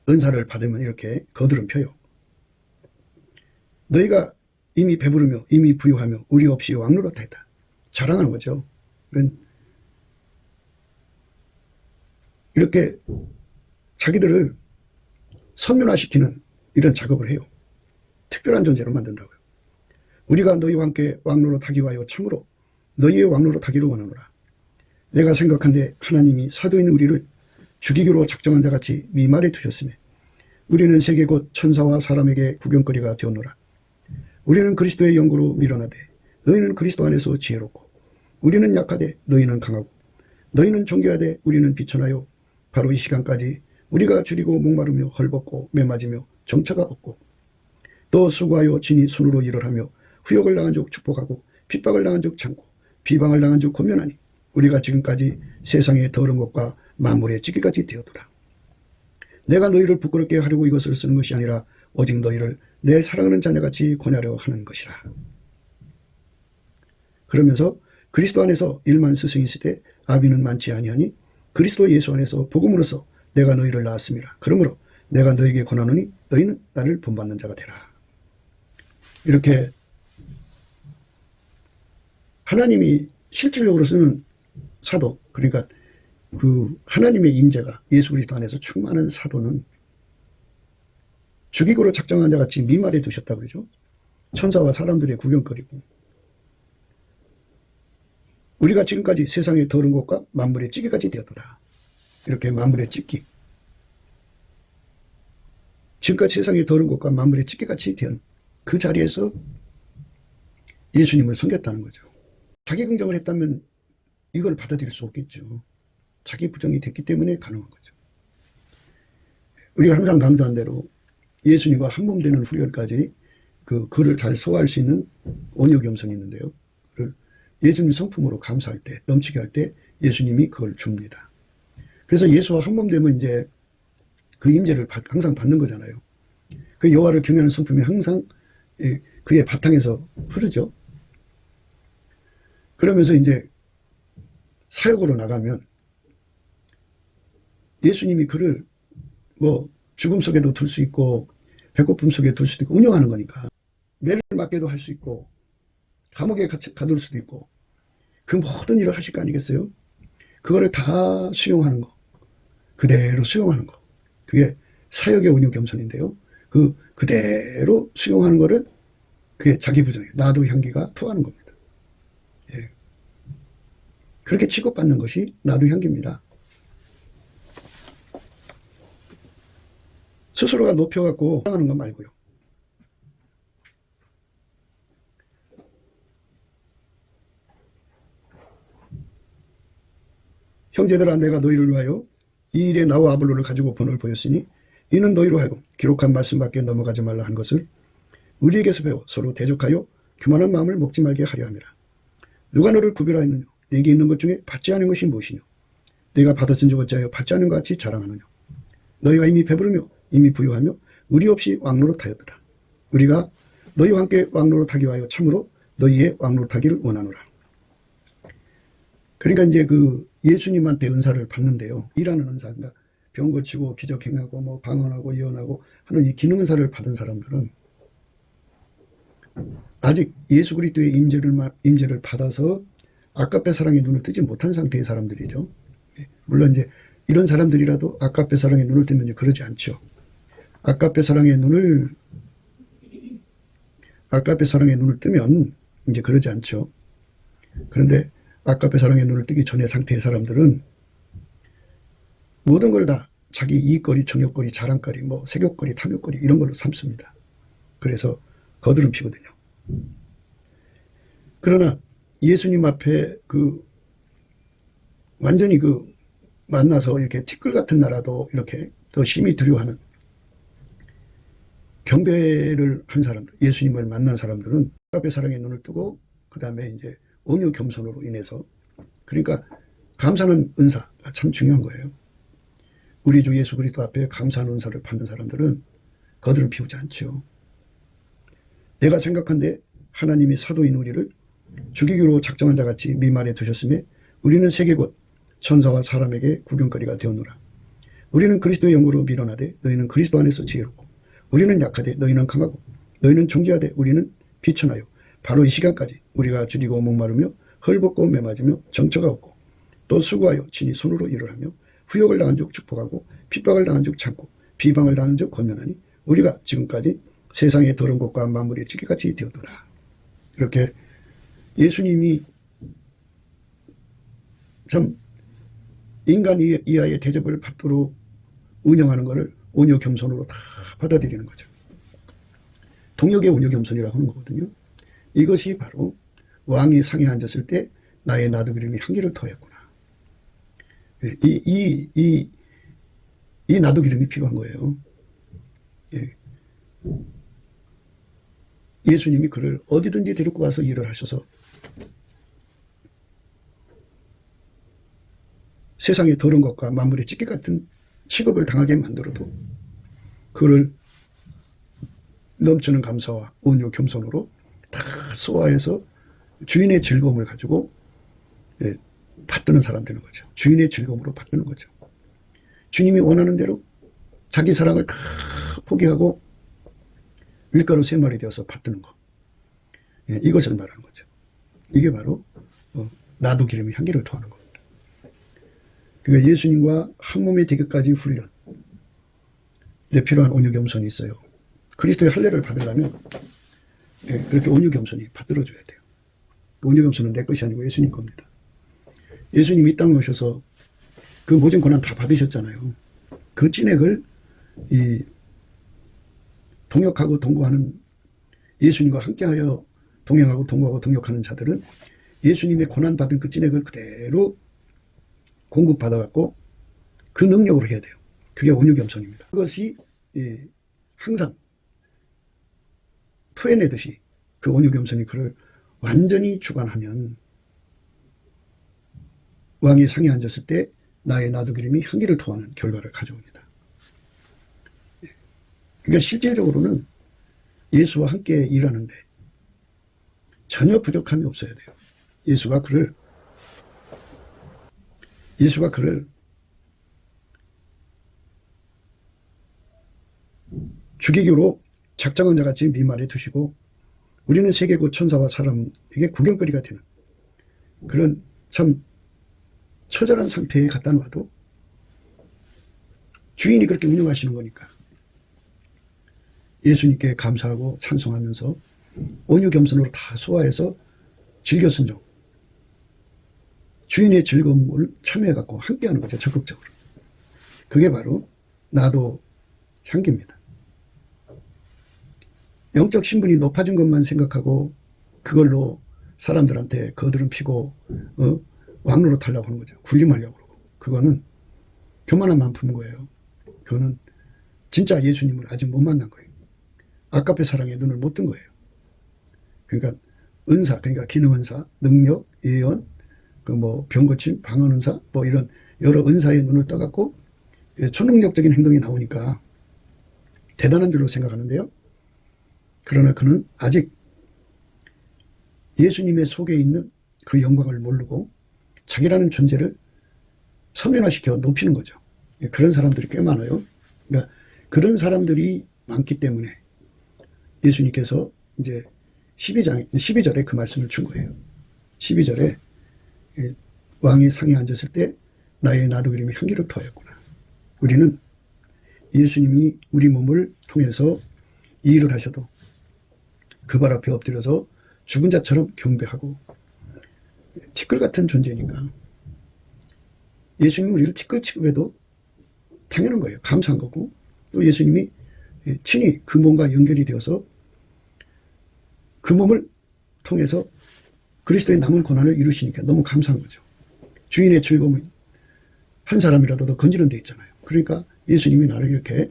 은사를 받으면 이렇게 거드름 펴요. 너희가 이미 배부르며 이미 부유하며 우리 없이 왕노릇하였다. 자랑하는 거죠. 이렇게 자기들을 선면화시키는 이런 작업을 해요. 특별한 존재로 만든다고요. 우리가 너희와 함께 왕노릇하기 위하여 참으로 너희의 왕노릇하기를 원하노라. 내가 생각한데 하나님이 사도인 우리를 죽이기로 작정한 자같이 미말에 두셨으며 우리는 세계 곧 천사와 사람에게 구경거리가 되었노라. 우리는 그리스도의 영광으로 밀어나되 너희는 그리스도 안에서 지혜롭고 우리는 약하되 너희는 강하고 너희는 존귀하되 우리는 비천하여 바로 이 시간까지 우리가 줄이고 목마르며 헐벗고 매맞으며 정처가 없고 또 수고하여 진히 손으로 일을 하며 후욕을 당한 적 축복하고 핍박을 당한 적 참고 비방을 당한 적 권면하니 우리가 지금까지 세상의 더러운 것과 만물의 찢기까지 되었도다. 내가 너희를 부끄럽게 하려고 이것을 쓰는 것이 아니라 오직 너희를 내 사랑하는 자녀같이 권하려 하는 것이라. 그러면서 그리스도 안에서 일만 스승이 있을 때 아비는 많지 아니하니 그리스도 예수 안에서 복음으로써 내가 너희를 낳았습니다. 그러므로 내가 너희에게 권하노니 너희는 나를 본받는 자가 되라. 이렇게 하나님이 실질적으로 쓰는 사도, 그러니까 그 하나님의 임재가 예수 그리스도 안에서 충만한 사도는 죽이고로 작정한 자같이 미말에 두셨다고 그러죠. 천사와 사람들의 구경거리고 우리가 지금까지 세상의 더러운 것과 만물의 찌개까지 되었다. 이렇게 만물의 찌기, 지금까지 세상의 더러운 것과 만물의 찌개같이 된 그 자리에서 예수님을 섬겼다는 거죠. 자기 긍정을 했다면 이걸 받아들일 수 없겠죠. 자기 부정이 됐기 때문에 가능한 거죠. 우리가 항상 강조한 대로 예수님과 한 몸 되는 훈련까지 그를 잘 소화할 수 있는 온유겸손이 있는데요. 그를 예수님 성품으로 감사할 때, 넘치게 할 때 예수님이 그걸 줍니다. 그래서 예수와 한 몸 되면 이제 그 임재를 항상 받는 거잖아요. 그 여호와를 경외하는 성품이 항상 그의 바탕에서 흐르죠. 그러면서 이제 사역으로 나가면 예수님이 그를 뭐 죽음 속에도 둘 수 있고 배고픔 속에 둘 수도 있고 운영하는 거니까 매를 맞게도 할 수 있고 감옥에 가둘 수도 있고 그 모든 일을 하실 거 아니겠어요? 그거를 다 수용하는 거, 그대로 수용하는 거. 그게 사역의 온유 겸손인데요. 그대로 수용하는 거를 그게 자기 부정이에요. 나도 향기가 토하는 겁니다. 예. 그렇게 취급받는 것이 나도 향기입니다. 스스로가 높여갖고 하는 것 말고요. 형제들아, 내가 너희를 위하여 이 일에 나와 아볼로를 가지고 본을 보였으니 이는 너희로 하여금 기록한 말씀밖에 넘어가지 말라 한 것을 우리에게서 배워 서로 대적하여 교만한 마음을 먹지 말게 하려 함이라. 누가 너를 구별하였느냐? 네게 있는 것 중에 받지 않은 것이 무엇이냐? 네가 받았은 적 어찌하여 받지 않은 것 같이 자랑하느냐? 너희가 이미 배부르며 이미 부유하며 우리 없이 왕노릇하였도다. 우리가 너희와 함께 왕노릇하기 위하여 참으로 너희의 왕노릇하기를 원하노라. 그러니까 이제 그 예수님한테 은사를 받는데요. 일하는 은사, 그러니까 병 고치고 기적행하고 뭐 방언하고 예언하고 하는 이 기능 은사를 받은 사람들은 아직 예수 그리스도의 임재를 받아서 아까페 사랑의 눈을 뜨지 못한 상태의 사람들이죠. 물론 이제 이런 사람들이라도 아까페 사랑의 눈을 뜨면 그러지 않죠. 아까페 사랑의 눈을 뜨면 이제 그러지 않죠. 그런데 아까페 사랑의 눈을 뜨기 전의 상태의 사람들은 모든 걸 다 자기 이익거리, 정욕거리, 자랑거리, 뭐 색욕거리, 탐욕거리 이런 걸로 삼습니다. 그래서 거드름 피거든요. 그러나 예수님 앞에 완전히 만나서 이렇게 티끌 같은 나라도 이렇게 더 심히 두려워하는 경배를 한 사람들, 예수님을 만난 사람들은 아까페 사랑의 눈을 뜨고 그 다음에 이제 온유 겸손으로 인해서, 그러니까 감사하는 은사가 참 중요한 거예요. 우리 주 예수 그리스도 앞에 감사하는 은사를 받는 사람들은 거드름 피우지 않죠. 내가 생각한데 하나님이 사도인 우리를 죽이기로 작정한 자같이 미말에 두셨음에 우리는 세계 곧 천사와 사람에게 구경거리가 되었노라. 우리는 그리스도의 영으로 밀어나되 너희는 그리스도 안에서 지혜롭고 우리는 약하되 너희는 강하고 너희는 존귀하되 우리는 비천하여 바로 이 시간까지 우리가 줄이고 목마르며 헐벗고 매맞으며 정처가 없고 또 수고하여 친히 손으로 일을 하며 후욕을 당한 즉 축복하고 핍박을 당한 즉 참고 비방을 당한 즉 권면하니 우리가 지금까지 세상의 더러운 것과 만물의 찌개같이 되었도다. 이렇게 예수님이 참 인간 이하의 대접을 받도록 운영하는 것을 온유 겸손으로 다 받아들이는 거죠. 동역의 온유 겸손이라고 하는 거거든요. 이것이 바로 왕이 상에 앉았을 때 나의 나도 기름이 향기를 토했구나. 이 나도 기름이 필요한 거예요. 예수님이 그를 어디든지 데리고 가서 일을 하셔서 세상의 더러운 것과 만물의 찌개 같은 취급을 당하게 만들어도 그를 넘치는 감사와 온유 겸손으로 다 소화해서 주인의 즐거움을 가지고 받드는 사람 되는 거죠. 주인의 즐거움으로 받드는 거죠. 주님이 원하는 대로 자기 사랑을 다 포기하고 밀가루 3마리 되어서 받드는 거. 이것을 말하는 거죠. 이게 바로 나도 기름이 향기를 토하는 겁니다. 그러니까 예수님과 한 몸이 되기까지 훈련. 필요한 온유 겸손이 있어요. 그리스도의 할례를 받으려면 그렇게 온유 겸손이 받들어줘야 돼요. 온유 겸손은 내 것이 아니고 예수님 겁니다. 예수님이 이 땅에 오셔서 그 모든 고난 다 받으셨잖아요. 그 찐액을 동역하고 동거하는 예수님과 함께하여 동행하고 동거하고 동역하는 자들은 예수님의 고난받은 그 찐액을 그대로 공급받아갖고 그 능력으로 해야 돼요. 그게 온유 겸손입니다. 그것이 항상 토해내듯이 그 온유 겸손이 그를 완전히 주관하면 왕이 상에 앉았을 때 나의 나도 기름이 향기를 토하는 결과를 가져옵니다. 그러니까 실질적으로는 예수와 함께 일하는데 전혀 부족함이 없어야 돼요. 예수가 그를 죽이기로 작정한 자같이 미말에 두시고 우리는 세계 곧 천사와 사람에게 구경거리가 되는 그런 참 처절한 상태에 갖다 놔도 주인이 그렇게 운영하시는 거니까. 예수님께 감사하고 찬송하면서 온유 겸손으로 다 소화해서 즐겨 순종. 주인의 즐거움을 참여해갖고 함께하는 거죠. 적극적으로. 그게 바로 나도 향기입니다. 영적 신분이 높아진 것만 생각하고 그걸로 사람들한테 거드름 피고 왕노릇 하려고 하는 거죠. 군림하려고 그러고. 그거는 교만한 마음 푸는 거예요. 그거는 진짜 예수님을 아직 못 만난 거예요. 아까페 사랑에 눈을 못 뜬 거예요. 그러니까 은사, 그러니까 기능은사, 능력, 예언, 병고침, 방언은사, 이런 여러 은사의 눈을 떠갖고 초능력적인 행동이 나오니까 대단한 줄로 생각하는데요. 그러나 그는 아직 예수님의 속에 있는 그 영광을 모르고 자기라는 존재를 서면화시켜 높이는 거죠. 그런 사람들이 꽤 많아요. 그러니까 그런 사람들이 많기 때문에 예수님께서 이제 12절에 그 말씀을 준 거예요. 12절에 왕이 상에 앉았을 때 나의 나도 기름이 향기롭더하였구나. 우리는 예수님이 우리 몸을 통해서 이 일을 하셔도 그 발 앞에 엎드려서 죽은 자처럼 경배하고 티끌 같은 존재니까 예수님이 우리를 티끌 취급해도 당연한 거예요. 감사한 거고 또 예수님이 친히 그 몸과 연결이 되어서 그 몸을 통해서 그리스도의 남은 고난을 이루시니까 너무 감사한 거죠. 주인의 즐거움은 한 사람이라도 더 건지는 데 있잖아요. 그러니까 예수님이 나를 이렇게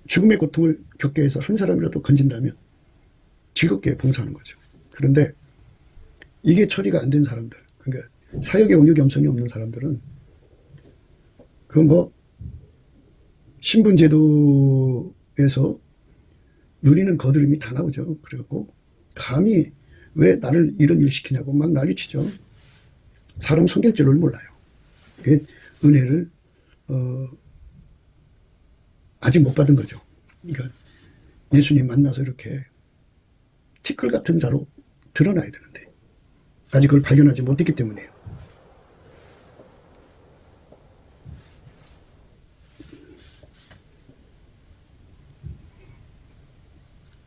죽음의 고통을 겪게 해서 한 사람이라도 건진다면 즐겁게 봉사하는 거죠. 그런데 이게 처리가 안 된 사람들, 그러니까 사역의 온유 겸손이 없는 사람들은 신분제도에서 누리는 거드름이 다 나오죠. 그래갖고 감히 왜 나를 이런 일 시키냐고 막 난리치죠. 사람 섬길 줄을 몰라요. 그 은혜를 아직 못 받은 거죠. 그러니까 예수님 만나서 이렇게 티끌 같은 자로 드러나야 되는데 아직 그걸 발견하지 못했기 때문이에요.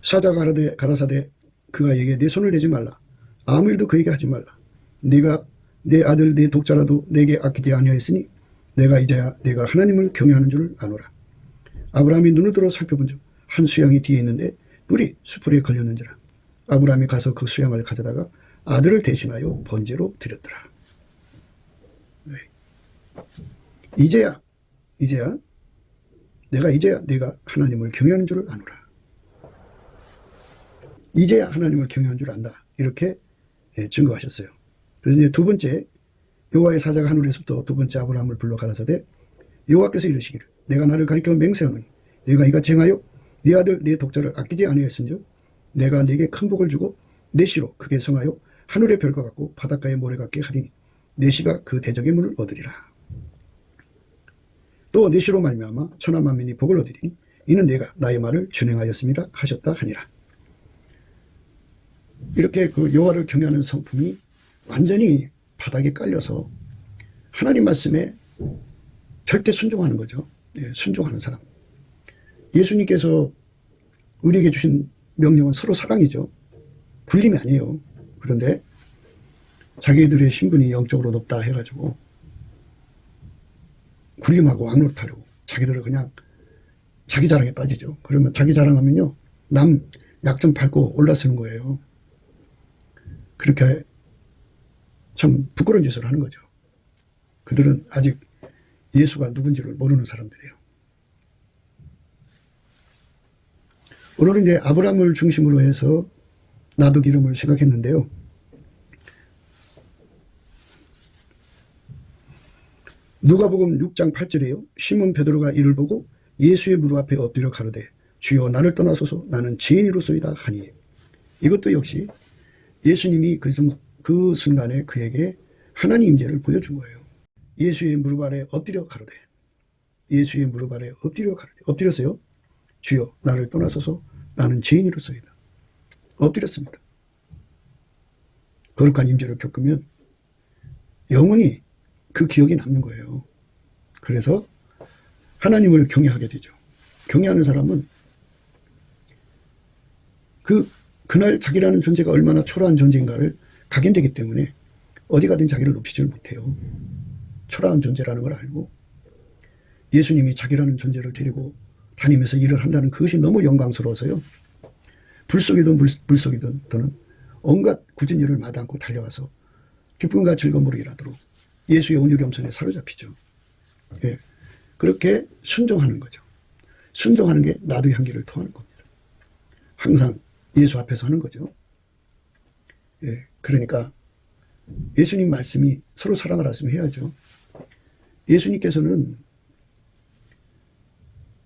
사자가 가라사대 그가 에게 내 손을 대지 말라. 아무 일도 그에게 하지 말라. 네가 내 아들 내 독자라도 내게 아끼지 아니하였으니 내가 이제야 내가 하나님을 경외하는 줄 아노라. 아브라함이 눈을 들어 살펴본 즉 한 수양이 뒤에 있는데 뿔이 수풀에 걸렸는지라. 아브라함이 가서 그 수양을 가져다가 아들을 대신하여 번제로 드렸더라. 네. 이제야 내가 하나님을 경외하는 줄을 아노라. 이제야 하나님을 경외하는 줄 안다. 이렇게 증거하셨어요. 그래서 이제 두 번째 여호와의 사자가 하늘에서부터 두 번째 아브라함을 불러 가라사대 여호와께서 이르시기를 내가 나를 가리켜 맹세하노니 내가 이같이 행하여 네 아들 내 독자를 아끼지 아니하였은즉 내가 네게 큰 복을 주고 내 씨로 크게 성하여 하늘의 별과 같고 바닷가의 모래 같게 하리니 내 씨가 그 대적의 문을 얻으리라. 또 내 씨로 말미암아 천하 만민이 복을 얻으리니 이는 내가 나의 말을 준행하였습니다 하셨다 하니라. 이렇게 그 여호와를 경외하는 성품이 완전히 바닥에 깔려서 하나님 말씀에 절대 순종하는 거죠. 순종하는 사람. 예수님께서 우리에게 주신 명령은 서로 사랑이죠. 굴림이 아니에요. 그런데 자기들의 신분이 영적으로 높다 해가지고 굴림하고 왕노릇하려고 자기들은 그냥 자기 자랑에 빠지죠. 그러면 자기 자랑하면요 남 약점 밟고 올라서는 거예요. 그렇게 참 부끄러운 짓을 하는 거죠. 그들은 아직 예수가 누군지를 모르는 사람들이에요. 오늘은 이제 아브라함을 중심으로 해서 나도 기름을 생각했는데요. 누가복음 6장 8절에요. 시몬 베드로가 이를 보고 예수의 무릎 앞에 엎드려 가로되 주여 나를 떠나소서 나는 죄인이로소이다 하니 이것도 역시 예수님이 그 순간에 그에게 하나님 임재를 보여준 거예요. 예수의 무릎 아래 엎드려 가로되 예수의 무릎 아래 엎드려 가로되 엎드렸어요. 주여 나를 떠나소서 나는 죄인이로소이다. 엎드렸습니다. 거룩한 임재를 겪으면 영원히 그 기억이 남는 거예요. 그래서 하나님을 경외하게 되죠. 경외하는 사람은 그날 자기라는 존재가 얼마나 초라한 존재인가를 각인되기 때문에 어디 가든 자기를 높이지를 못해요. 초라한 존재라는 걸 알고 예수님이 자기라는 존재를 데리고 다니면서 일을 한다는 그것이 너무 영광스러워서요. 불 속이든 물 속이든 또는 온갖 굳은 일을 마다않고 달려가서 기쁨과 즐거움으로 일하도록 예수의 온유 겸손에 사로잡히죠. 예. 그렇게 순종하는 거죠. 순종하는 게 나도 향기를 토하는 겁니다. 항상 예수 앞에서 하는 거죠. 예. 그러니까 예수님 말씀이 서로 사랑을 하시면 해야죠. 예수님께서는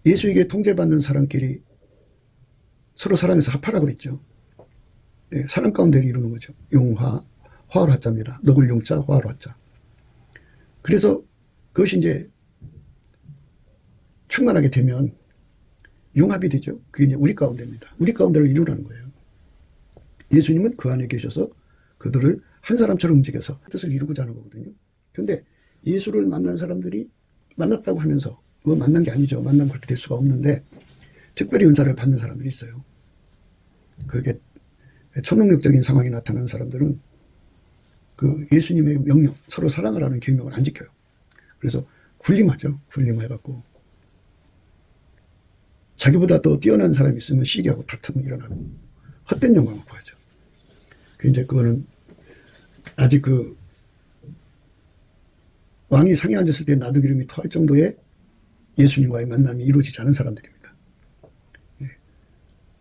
예수에게 통제받는 사람끼리 서로 사랑해서 합하라고 그랬죠. 예, 사랑 가운데 이루는 거죠. 용화, 화로 화자입니다. 녹을 용자, 화로 화자. 그래서 그것이 이제 충만하게 되면 융합이 되죠. 그게 이제 우리 가운데입니다. 우리 가운데를 이루라는 거예요. 예수님은 그 안에 계셔서 그들을 한 사람처럼 움직여서 뜻을 이루고자 하는 거거든요. 그런데 예수를 만난 사람들이 만났다고 하면서 뭐 만난 게 아니죠. 만나면 그렇게 될 수가 없는데 특별히 은사를 받는 사람들이 있어요. 그렇게 초능력적인 상황이 나타나는 사람들은 그 예수님의 명령, 서로 사랑을 하는 계명을 안 지켜요. 그래서 군림하죠. 군림해갖고 자기보다 더 뛰어난 사람이 있으면 시기하고 다툼이 일어나고 헛된 영광을 구하죠. 이제 그거는 아직 그 왕이 상에 앉았을 때 나도 기름이 토할 정도의 예수님과의 만남이 이루어지지 않은 사람들입니다.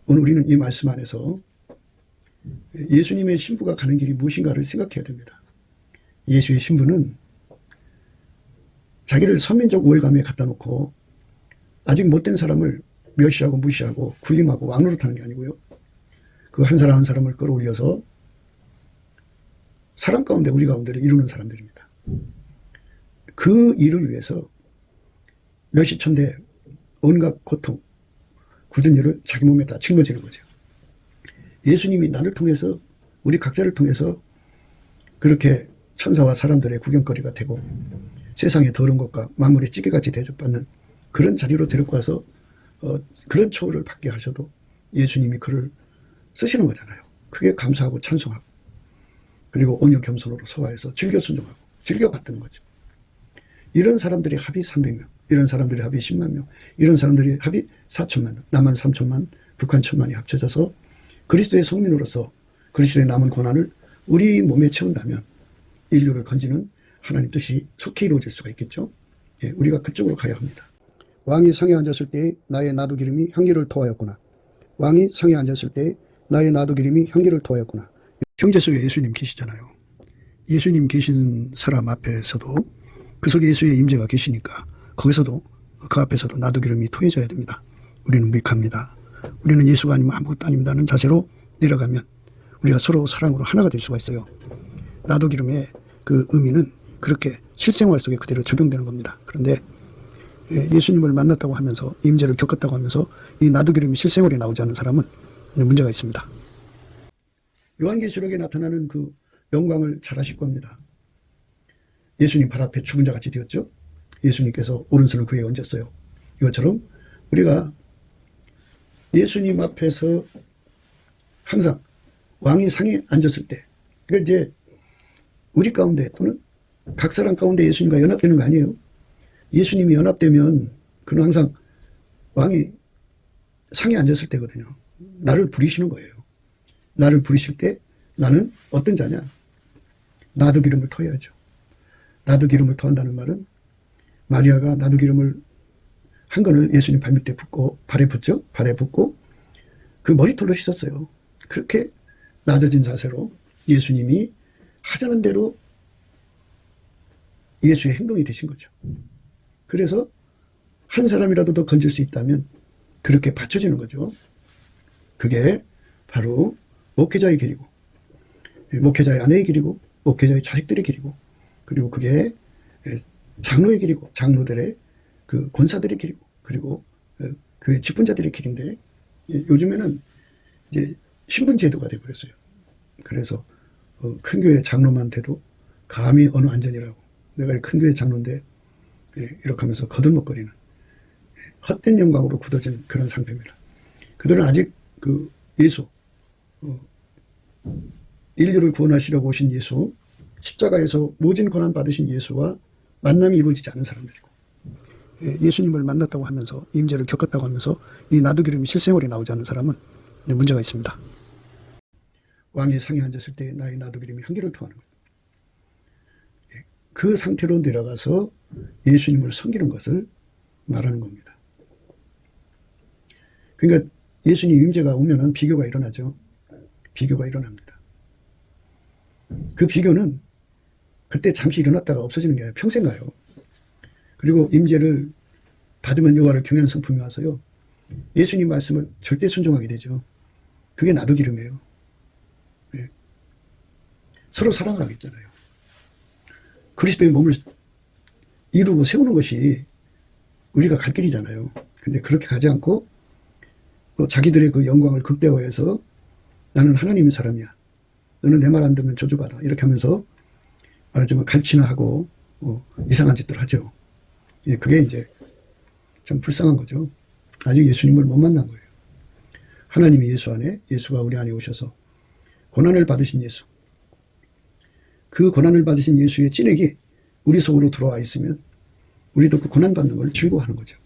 오늘 우리는 이 말씀 안에서 예수님의 신부가 가는 길이 무엇인가를 생각해야 됩니다. 예수의 신부는 자기를 서민적 우월감에 갖다 놓고 아직 못된 사람을 멸시하고 무시하고 군림하고 왕노릇하는 게 아니고요. 그 한 사람 한 사람을 끌어올려서 사람 가운데 우리 가운데를 이루는 사람들입니다. 그 일을 위해서 멸시천대 온갖 고통, 굳은 일을 자기 몸에다 짊어지는 거죠. 예수님이 나를 통해서 우리 각자를 통해서 그렇게 천사와 사람들의 구경거리가 되고 세상의 더러운 것과 만물의 찌개같이 대접받는 그런 자리로 데리고 와서 그런 처우를 받게 하셔도 예수님이 그를 쓰시는 거잖아요. 그게 감사하고 찬송하고 그리고 온유 겸손으로 소화해서 즐겨 순종하고 즐겨 받드는 거죠. 이런 사람들이 합이 300명, 이런 사람들이 합이 10만 명, 이런 사람들이 합이 4천만 명, 남한 3천만, 북한 1천만이 합쳐져서 그리스도의 성민으로서 그리스도의 남은 고난을 우리 몸에 채운다면 인류를 건지는 하나님 뜻이 속히 이루어질 수가 있겠죠. 예, 우리가 그쪽으로 가야 합니다. 왕이 상에 앉았을 때 나의 나도 기름이 향기를 토하였구나. 왕이 상에 앉았을 때 나의 나도 기름이 향기를 토하였구나. 형제 속에 예수님 계시잖아요. 예수님 계신 사람 앞에서도 그 속에 예수의 임재가 계시니까 거기서도 그 앞에서도 나도 기름이 토해져야 됩니다. 우리는 무익합니다. 우리는 예수가 아니면 아무것도 아닙니다는 자세로 내려가면 우리가 서로 사랑으로 하나가 될 수가 있어요. 나도 기름의 그 의미는 그렇게 실생활 속에 그대로 적용되는 겁니다. 그런데 예수님을 만났다고 하면서 임재를 겪었다고 하면서 이 나도 기름이 실생활에 나오지 않는 사람은 문제가 있습니다. 요한계시록에 나타나는 그 영광을 잘 아실 겁니다. 예수님 발 앞에 죽은 자 같이 되었죠. 예수님께서 오른손을 그에 얹었어요. 이것처럼 우리가 예수님 앞에서 항상 왕이 상에 앉았을 때, 그러니까 이제 우리 가운데 또는 각 사람 가운데 예수님과 연합되는 거 아니에요. 예수님이 연합되면 그는 항상 왕이 상에 앉았을 때거든요. 나를 부리시는 거예요. 나를 부리실 때 나는 어떤 자냐? 나도 기름을 토해야죠. 나도 기름을 토한다는 말은 마리아가 나도 기름을 한 거는 예수님 발밑에 붓고 발에 붓죠. 발에 붓고 그 머리털로 씻었어요. 그렇게 낮아진 자세로 예수님이 하자는 대로 예수의 행동이 되신 거죠. 그래서 한 사람이라도 더 건질 수 있다면 그렇게 받쳐지는 거죠. 그게 바로 목회자의 길이고 목회자의 아내의 길이고 목회자의 자식들의 길이고 그리고 그게 장로의 길이고 장로들의 그 권사들의 길이고 그리고 그 직분자들의 길인데 요즘에는 이제 신분 제도가 돼버렸어요. 그래서 큰 교회 장로만 돼도 감히 어느 안전이라고 내가 큰 교회 장로인데 이렇게 하면서 거들먹거리는 헛된 영광으로 굳어진 그런 상태입니다. 그들은 아직 그 예수, 인류를 구원하시려고 오신 예수, 십자가에서 모진 고난 받으신 예수와 만남이 이루어지지 않은 사람들이고, 예수님을 만났다고 하면서 임재를 겪었다고 하면서 이 나도기름이 실생활에 나오지 않는 사람은 문제가 있습니다. 왕이 상에 앉았을 때 나의 나도기름이 한계를 토하는 거예요. 그 상태로 내려가서 예수님을 섬기는 것을 말하는 겁니다. 그러니까 예수님 임재가 오면은 비교가 일어나죠. 비교가 일어납니다. 그 비교는 그때 잠시 일어났다가 없어지는 게 아니라 평생 가요. 그리고 임재를 받으면 여호와를 경외하는 성품이 와서요, 예수님 말씀을 절대 순종하게 되죠. 그게 나도기름이에요. 네. 서로 사랑을 하겠잖아요. 그리스도의 몸을 이루고 세우는 것이 우리가 갈 길이잖아요. 근데 그렇게 가지 않고 자기들의 그 영광을 극대화해서 나는 하나님의 사람이야, 너는 내 말 안 듣면 저주받아, 이렇게 하면서 말하자면 갈치나 하고 이상한 짓들 하죠. 예, 그게 이제 참 불쌍한 거죠. 아직 예수님을 못 만난 거예요. 하나님이 예수 안에, 예수가 우리 안에 오셔서 고난을 받으신 예수, 그 고난을 받으신 예수의 찐액이 우리 속으로 들어와 있으면 우리도 그 고난받는 걸 즐거워하는 거죠.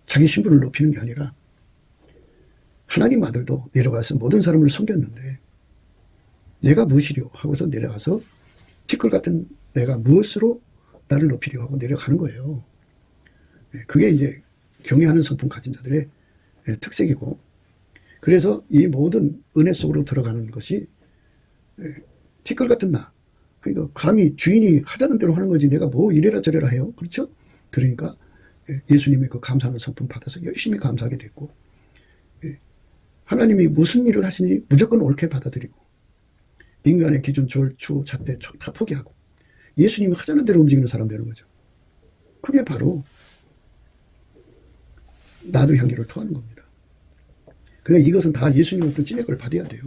자기 신분을 높이는 게 아니라 하나님 아들도 내려가서 모든 사람을 섬겼는데 내가 무엇이려 하고서 내려가서 티끌 같은 내가 무엇으로 나를 높이려 하고 내려가는 거예요. 그게 이제 경외하는 성품 가진 자들의 특색이고, 그래서 이 모든 은혜 속으로 들어가는 것이 티끌 같은 나, 그러니까 감히 주인이 하자는 대로 하는 거지 내가 뭐 이래라 저래라 해요. 그렇죠? 그러니까 예수님의 그 감사하는 성품 받아서 열심히 감사하게 됐고, 하나님이 무슨 일을 하시니 무조건 옳게 받아들이고, 인간의 기준, 졸추, 잣대 다 포기하고 예수님이 하자는 대로 움직이는 사람 되는 거죠. 그게 바로 나도 향기를 토하는 겁니다. 그러니까 이것은 다 예수님으로부터 찐액을 받아야 돼요.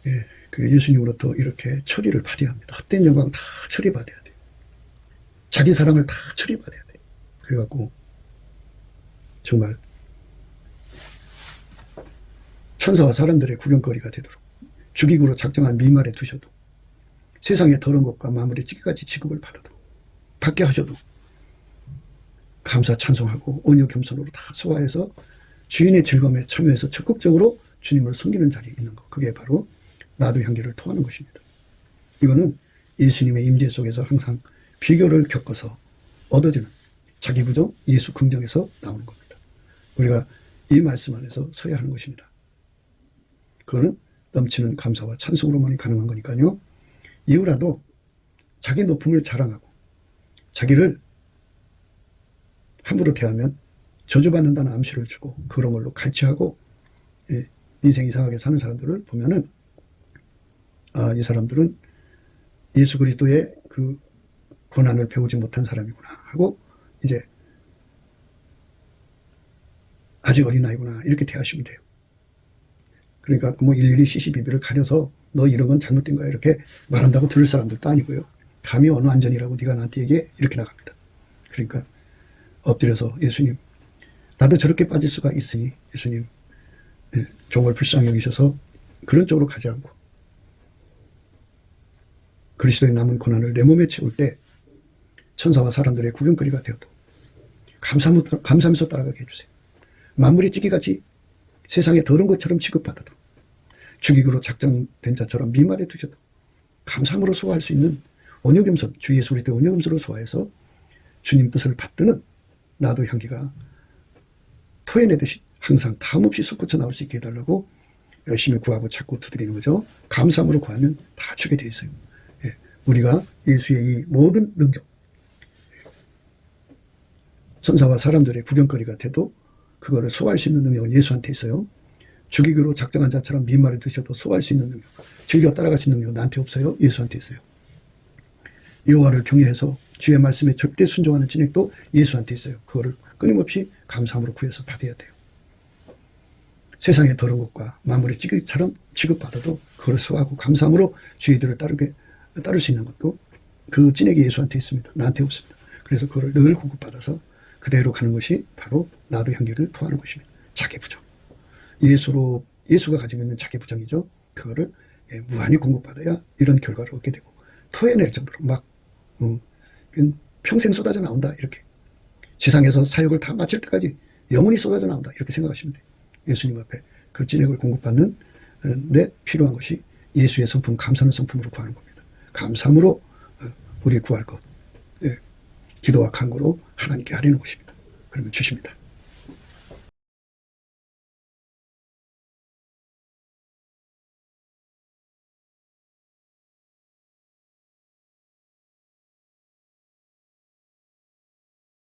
예, 그 예수님으로부터 이렇게 처리를 받아야 합니다. 헛된 영광 다 처리받아야 돼요. 자기 사랑을 다 처리받아야 돼요. 그래갖고 정말 천사와 사람들의 구경거리가 되도록 죽이기로 작정한 미말에 두셔도, 세상의 더러운 것과 마무리 찌개같이 취급을 받게 하셔도 감사 찬송하고 온유 겸손으로 다 소화해서 주인의 즐거움에 참여해서 적극적으로 주님을 섬기는 자리에 있는 것, 그게 바로 나도 향기를 토하는 것입니다. 이거는 예수님의 임재 속에서 항상 비교를 겪어서 얻어지는 자기 부정, 예수 긍정에서 나오는 겁니다. 우리가 이 말씀 안에서 서야 하는 것입니다. 그거는 넘치는 감사와 찬송으로만이 가능한 거니까요. 이후라도 자기 높음을 자랑하고 자기를 함부로 대하면 저주받는다는 암시를 주고 그런 걸로 갈취하고 인생 이상하게 사는 사람들을 보면은, 아, 이 사람들은 예수 그리스도의 그 고난을 배우지 못한 사람이구나 하고 이제 아직 어린아이구나 이렇게 대하시면 돼요. 그러니까 뭐 일일이 시시비비를 가려서 너 이런 건 잘못된 거야 이렇게 말한다고 들을 사람들도 아니고요. 감히 어느 안전이라고 네가 나한테 얘기해 이렇게 나갑니다. 그러니까 엎드려서 예수님, 나도 저렇게 빠질 수가 있으니 예수님, 종을 불쌍히 여기셔서 그런 쪽으로 가지 않고 그리스도의 남은 고난을 내 몸에 채울 때 천사와 사람들의 구경거리가 되어도 감사하면서 따라가게 해주세요. 만물의 찌개같이 세상에 더러운 것처럼 취급받아도, 죽이기로 작정된 자처럼 미말에 두셔도 감사함으로 소화할 수 있는 온유겸손, 주 예수 그리스도의 온유겸손으로 소화해서 주님 뜻을 받드는 나도 향기가 토해내듯이 항상 다음없이 솟구쳐 나올 수 있게 해달라고 열심히 구하고 찾고 두드리는 거죠. 감사함으로 구하면 다 주게 돼 있어요. 우리가 예수의 이 모든 능력, 천사와 사람들의 구경거리가 돼도 그거를 소화할 수 있는 능력은 예수한테 있어요. 죽이기로 작정한 자처럼 미말에 드셔도 소화할 수 있는 능력, 즐겨 따라갈 수 있는 능력은 나한테 없어요. 예수한테 있어요. 여호와를 경외해서 주의 말씀에 절대 순종하는 진액도 예수한테 있어요. 그거를 끊임없이 감사함으로 구해서 받아야 돼요. 세상의 더러운 것과 만물의 찌개처럼 취급받아도 그걸 소화하고 감사함으로 주의들을 따를 수 있는 것도 그 진액이 예수한테 있습니다. 나한테 없습니다. 그래서 그거를 늘 공급받아서 그대로 가는 것이 바로 나도 향기를 토하는 것입니다. 자기부정. 예수가 가지고 있는 자기부정이죠. 그거를 무한히 공급받아야 이런 결과를 얻게 되고 토해낼 정도로 막 평생 쏟아져 나온다 이렇게 지상에서 사역을 다 마칠 때까지 영원히 쏟아져 나온다 이렇게 생각하시면 돼요. 예수님 앞에 그 진액을 공급받는 데 필요한 것이 예수의 성품, 감사하는 성품으로 구하는 겁니다. 감사함으로 우리 구할 것, 기도와 간구로 하나님께 아뢰는 것입니다. 그러면 주십니다.